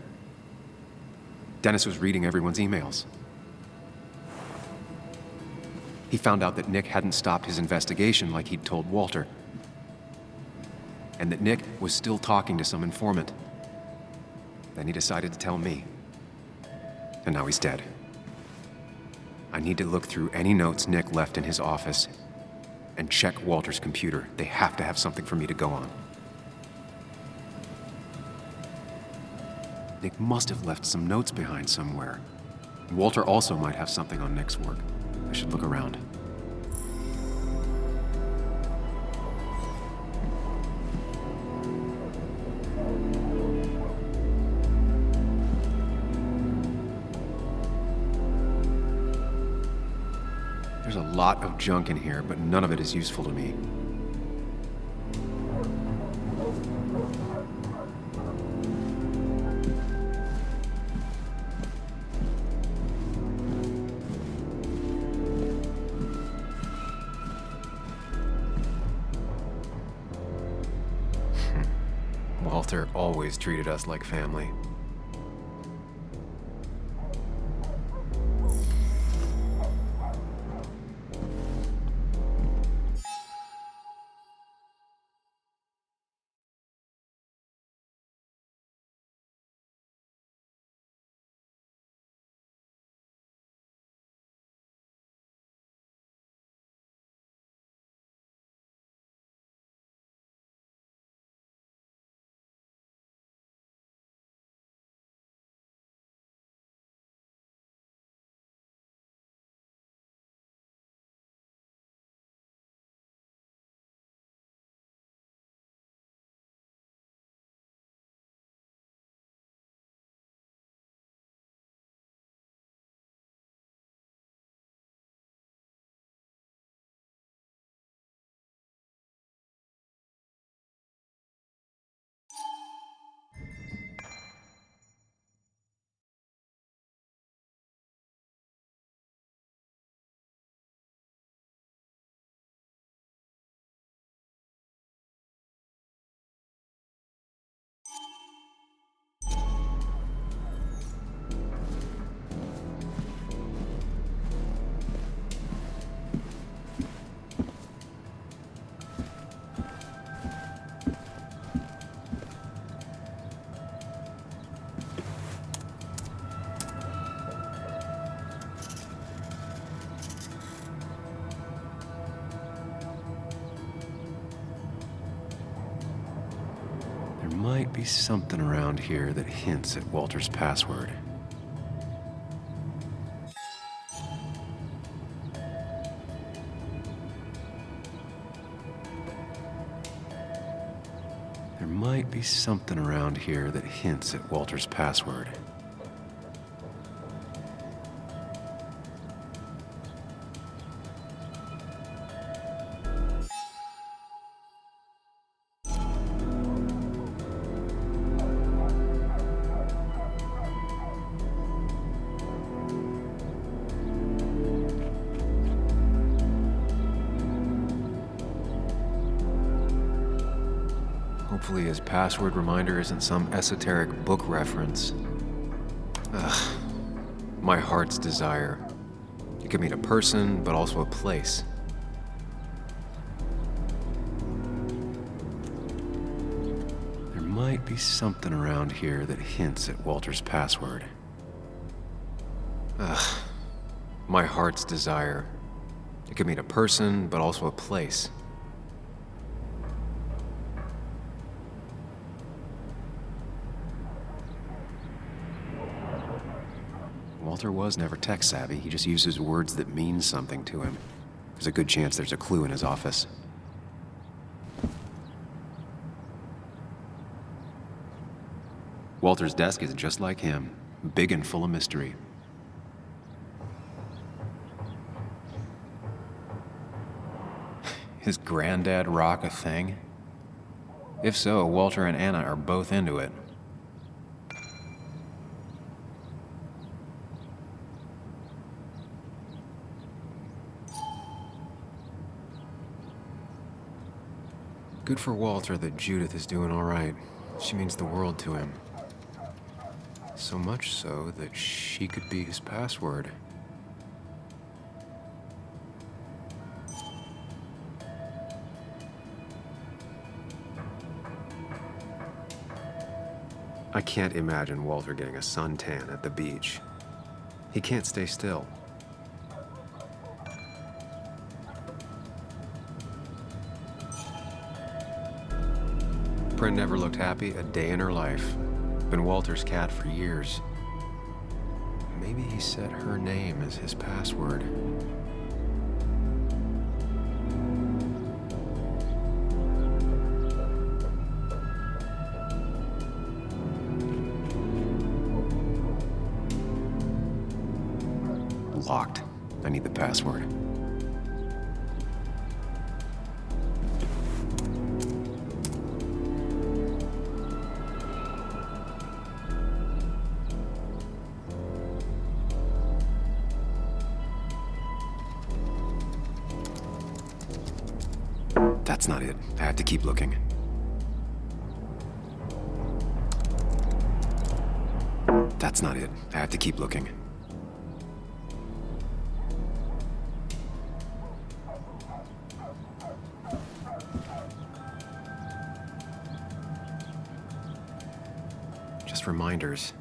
Dennis was reading everyone's emails. He found out that Nick hadn't stopped his investigation like he'd told Walter. And that Nick was still talking to some informant. Then he decided to tell me. And now he's dead. I need to look through any notes Nick left in his office and check Walter's computer. They have to have something for me to go on. Nick must have left some notes behind somewhere. Walter also might have something on Nick's work. I should look around. There's a lot of junk in here, but none of it is useful to me. Walter always treated us like family. Might be something around here that hints at Walter's password. There might be something around here that hints at Walter's password. Hopefully his password reminder isn't some esoteric book reference. Ugh. My heart's desire. It could mean a person, but also a place. There might be something around here that hints at Walter's password. Ugh. My heart's desire. It could mean a person, but also a place. Walter was never tech-savvy. He just uses words that mean something to him. There's a good chance there's a clue in his office. Walter's desk is just like him, big and full of mystery. His granddad rock a thing? If so, Walter and Anna are both into it. Good for Walter that Judith is doing all right. She means the world to him. So much so that she could be his password. I can't imagine Walter getting a suntan at the beach. He can't stay still. Prin never looked happy a day in her life. Been Walter's cat for years. Maybe he set her name as his password. Locked. I need the password. That's not it. I have to keep looking. That's not it. I have to keep looking. Just reminders.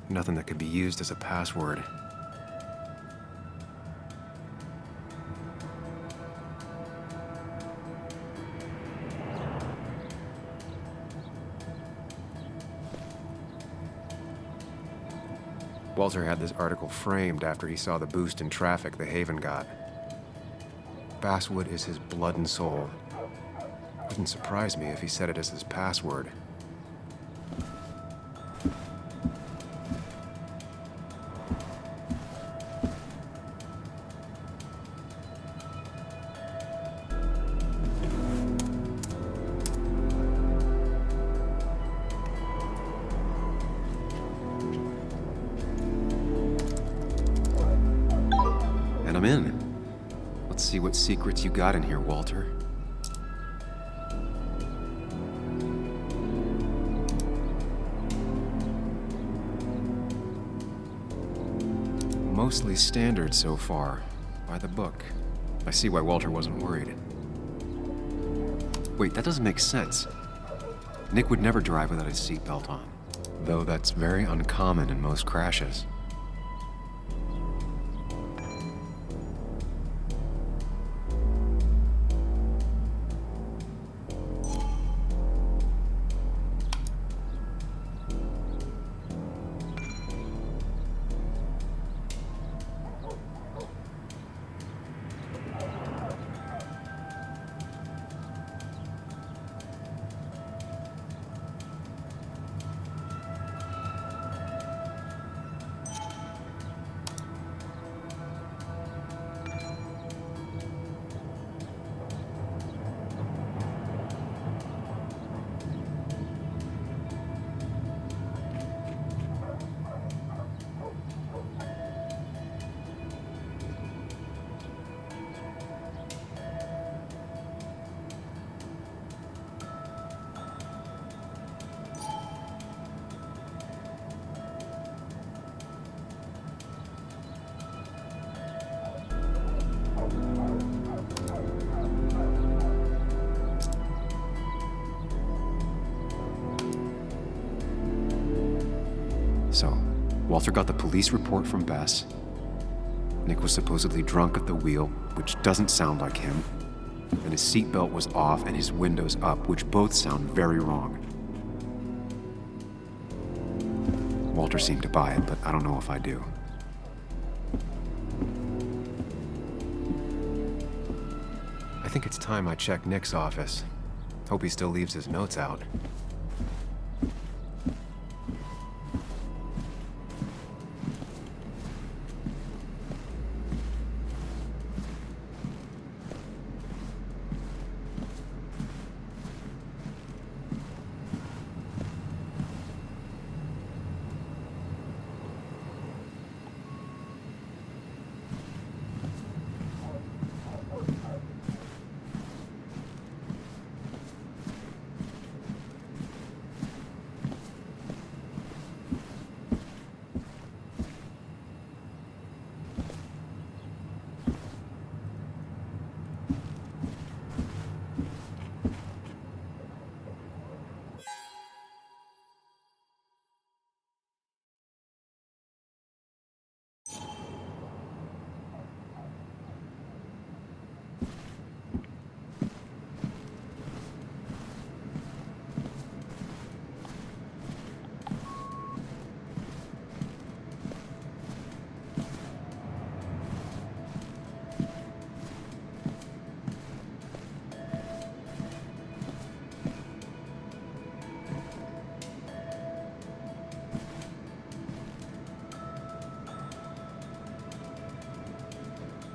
Nothing that could be used as a password. Walter had this article framed after he saw the boost in traffic the Haven got. Basswood is his blood and soul. Wouldn't surprise me if he set it as his password. And I'm in. Let's see what secrets you got in here, Walter. Mostly standard so far, by the book. I see why Walter wasn't worried. Wait, that doesn't make sense. Nick would never drive without his seatbelt on, though that's very uncommon in most crashes. Walter got the police report from Bess. Nick was supposedly drunk at the wheel, which doesn't sound like him. And his seatbelt was off and his windows up, which both sound very wrong. Walter seemed to buy it, but I don't know if I do. I think it's time I check Nick's office. Hope he still leaves his notes out.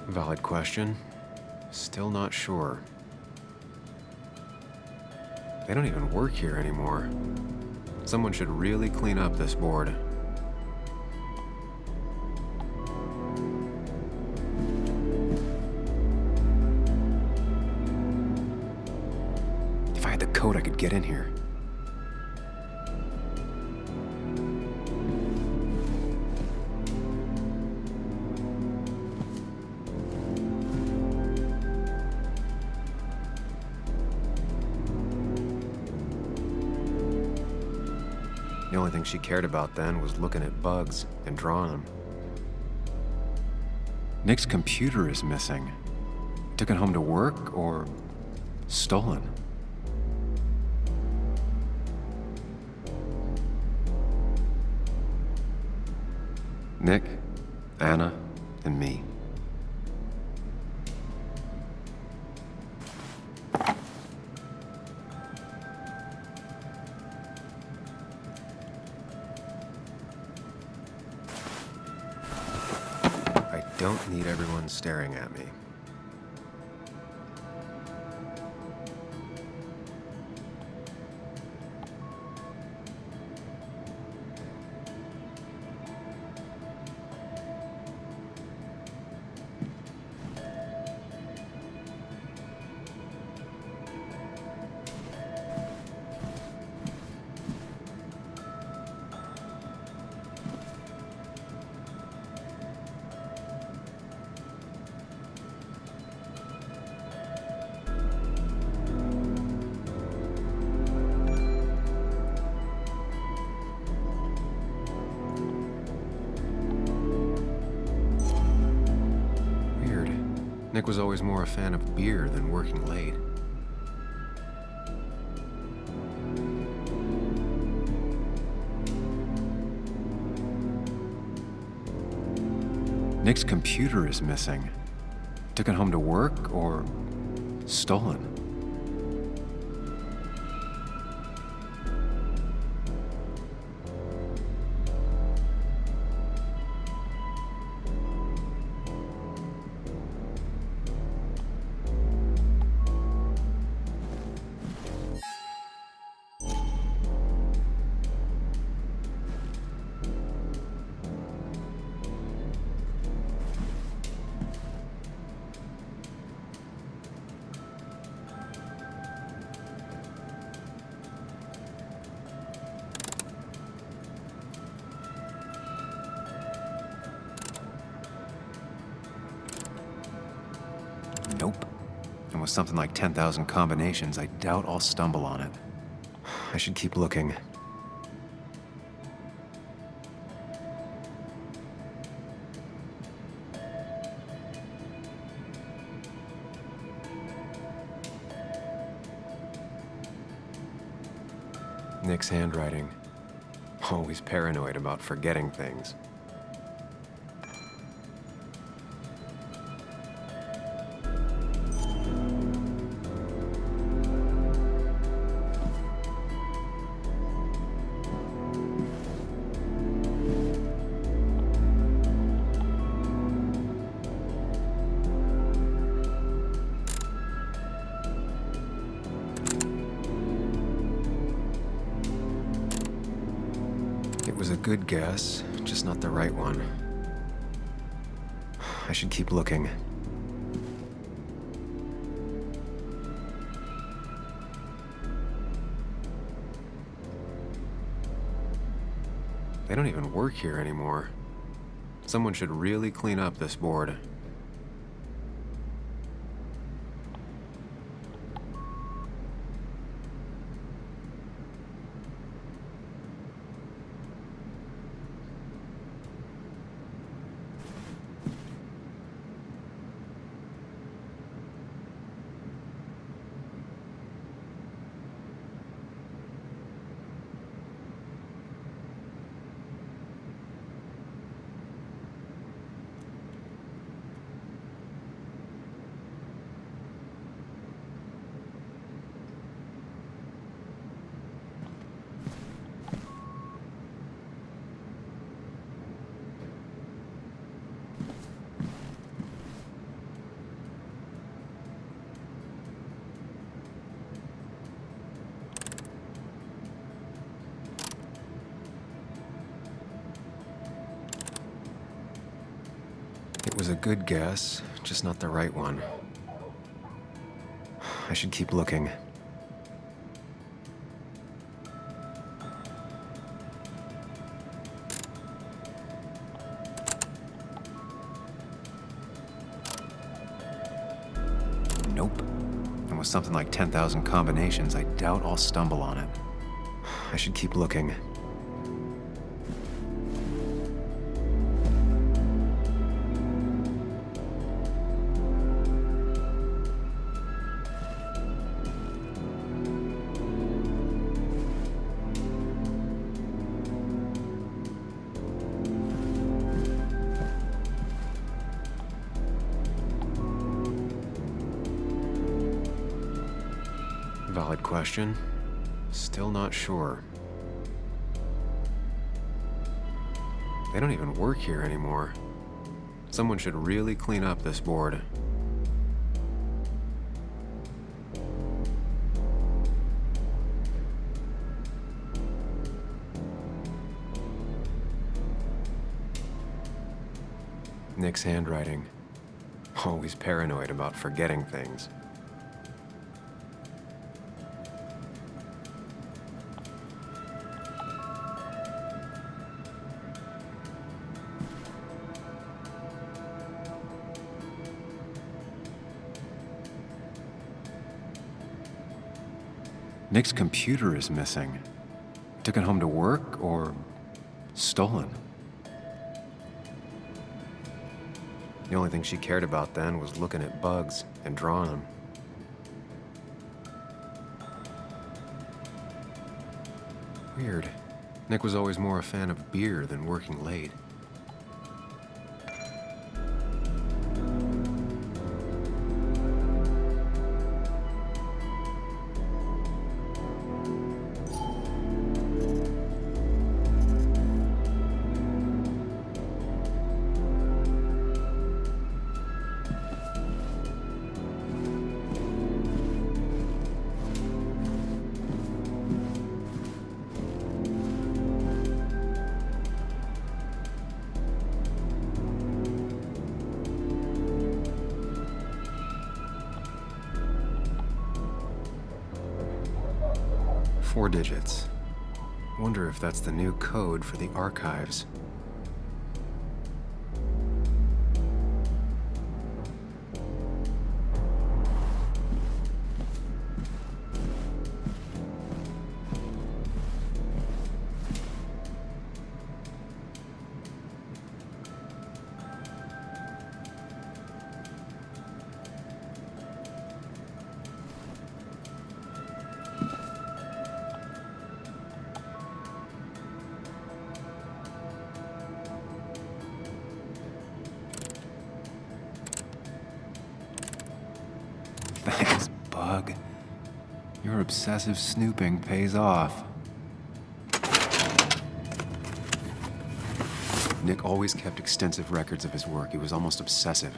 Valid question. Still not sure. They don't even work here anymore. Someone should really clean up this board. If I had the code, I could get in here. The only thing she cared about then was looking at bugs and drawing them. Nick's computer is missing. Took it home to work or stolen? Nick, Anna, and me. I don't need everyone staring at me. Nick was always more a fan of beer than working late. Nick's computer is missing. Took it home to work or stolen? Nope. And with something like 10,000 combinations, I doubt I'll stumble on it. I should keep looking. Nick's handwriting. Always paranoid about forgetting things. It was a good guess, just not the right one. I should keep looking. They don't even work here anymore. Someone should really clean up this board. It was a good guess, just not the right one. I should keep looking. Nope. And with something like 10,000 combinations, I doubt I'll stumble on it. I should keep looking. Valid question. Still not sure. They don't even work here anymore. Someone should really clean up this board. Nick's handwriting. Always paranoid about forgetting things. Nick's computer is missing. Took it home to work or stolen? The only thing she cared about then was looking at bugs and drawing them. Weird. Nick was always more a fan of beer than working late. Four digits. Wonder if that's the new code for the archives. bug. Your obsessive snooping pays off. Nick always kept extensive records of his work. He was almost obsessive.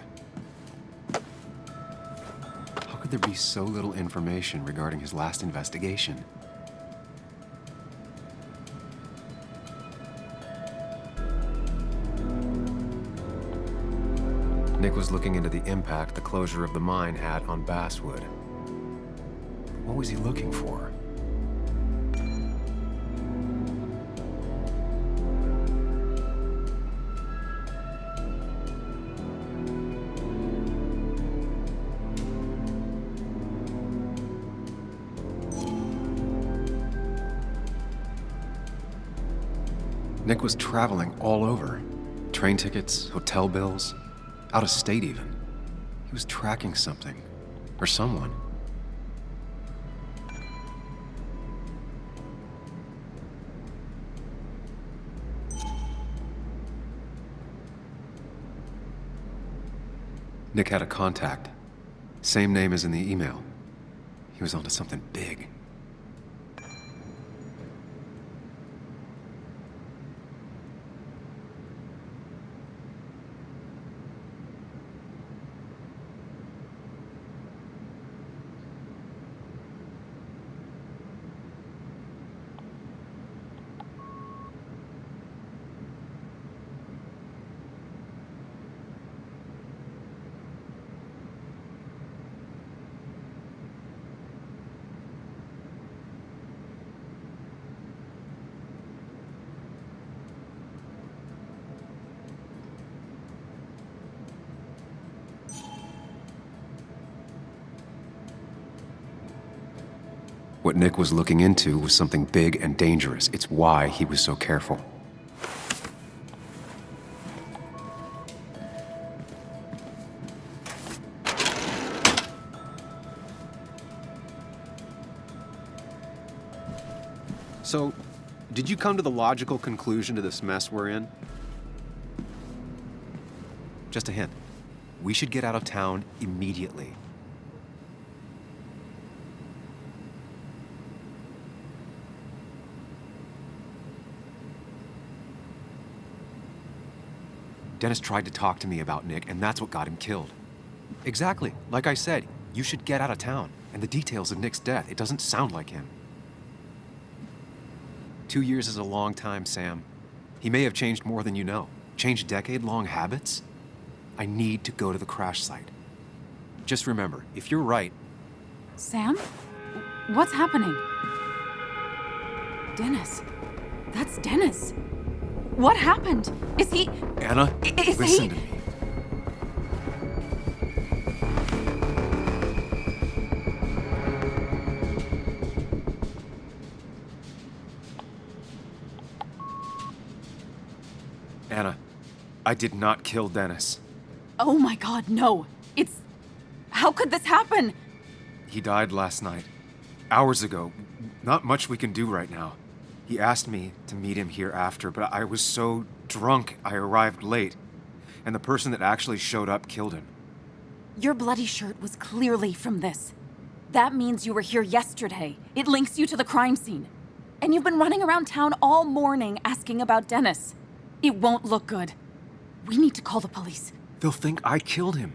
How could there be so little information regarding his last investigation? Nick was looking into the impact the closure of the mine had on Basswood. What was he looking for? Nick was traveling all over. Train tickets, hotel bills, out of state even. He was tracking something, or someone. Nick had a contact. Same name as in the email. He was onto something big. What Nick was looking into was something big and dangerous. It's why he was so careful. So, did you come to the logical conclusion to this mess we're in? Just a hint. We should get out of town immediately. Dennis tried to talk to me about Nick, and that's what got him killed. Exactly. Like I said, you should get out of town. And the details of Nick's death, it doesn't sound like him. 2 years is a long time, Sam. He may have changed more than you know. Changed decade-long habits? I need to go to the crash site. Just remember, if you're right... Sam? What's happening? Dennis. That's Dennis. What happened? Is he... Anna, listen to me. Anna, I did not kill Dennis. Oh my God, no. It's... How could this happen? He died last night. Hours ago. Not much we can do right now. He asked me to meet him here after, but I was so drunk I arrived late. And the person that actually showed up killed him. Your bloody shirt was clearly from this. That means you were here yesterday. It links you to the crime scene. And you've been running around town all morning asking about Dennis. It won't look good. We need to call the police. They'll think I killed him.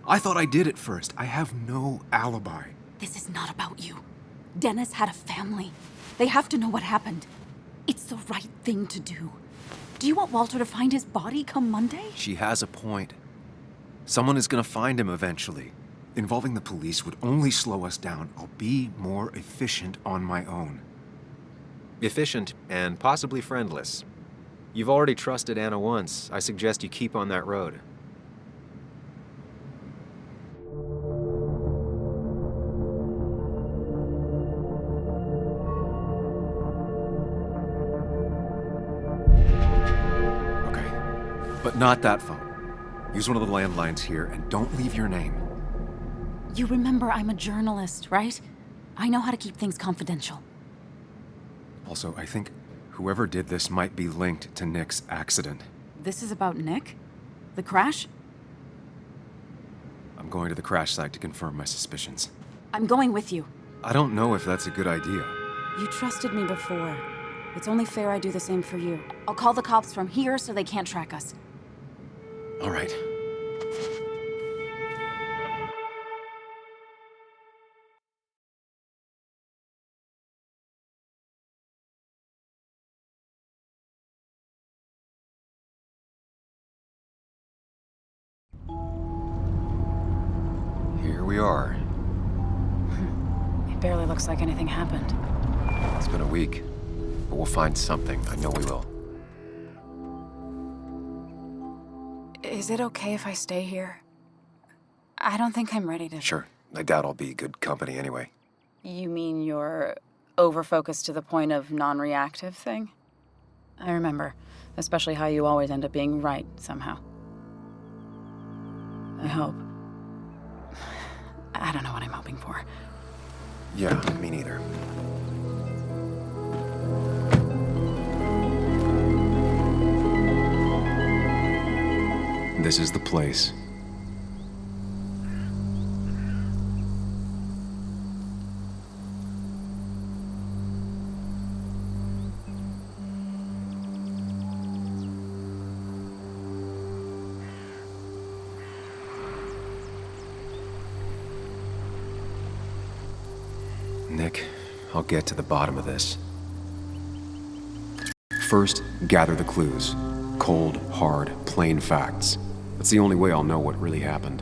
I thought I did at first. I have no alibi. This is not about you. Dennis had a family. They have to know what happened. It's the right thing to do. Do you want Walter to find his body come Monday? She has a point. Someone is gonna find him eventually. Involving the police would only slow us down. I'll be more efficient on my own. Efficient and possibly friendless. You've already trusted Anna once. I suggest you keep on that road. But not that phone. Use one of the landlines here and don't leave your name. You remember I'm a journalist, right? I know how to keep things confidential. Also, I think whoever did this might be linked to Nick's accident. This is about Nick? The crash? I'm going to the crash site to confirm my suspicions. I'm going with you. I don't know if that's a good idea. You trusted me before. It's only fair I do the same for you. I'll call the cops from here so they can't track us. All right. Here we are. It barely looks like anything happened. It's been a week, but we'll find something. I know we will. Is it okay if I stay here? I don't think I'm ready to... Sure. I doubt I'll be good company anyway. You mean you're over-focused to the point of non-reactive thing? I remember, especially how you always end up being right somehow. I hope. I don't know what I'm hoping for. Yeah, me neither. This is the place. Nick, I'll get to the bottom of this. First, gather the clues. Cold, hard, plain facts. That's the only way I'll know what really happened.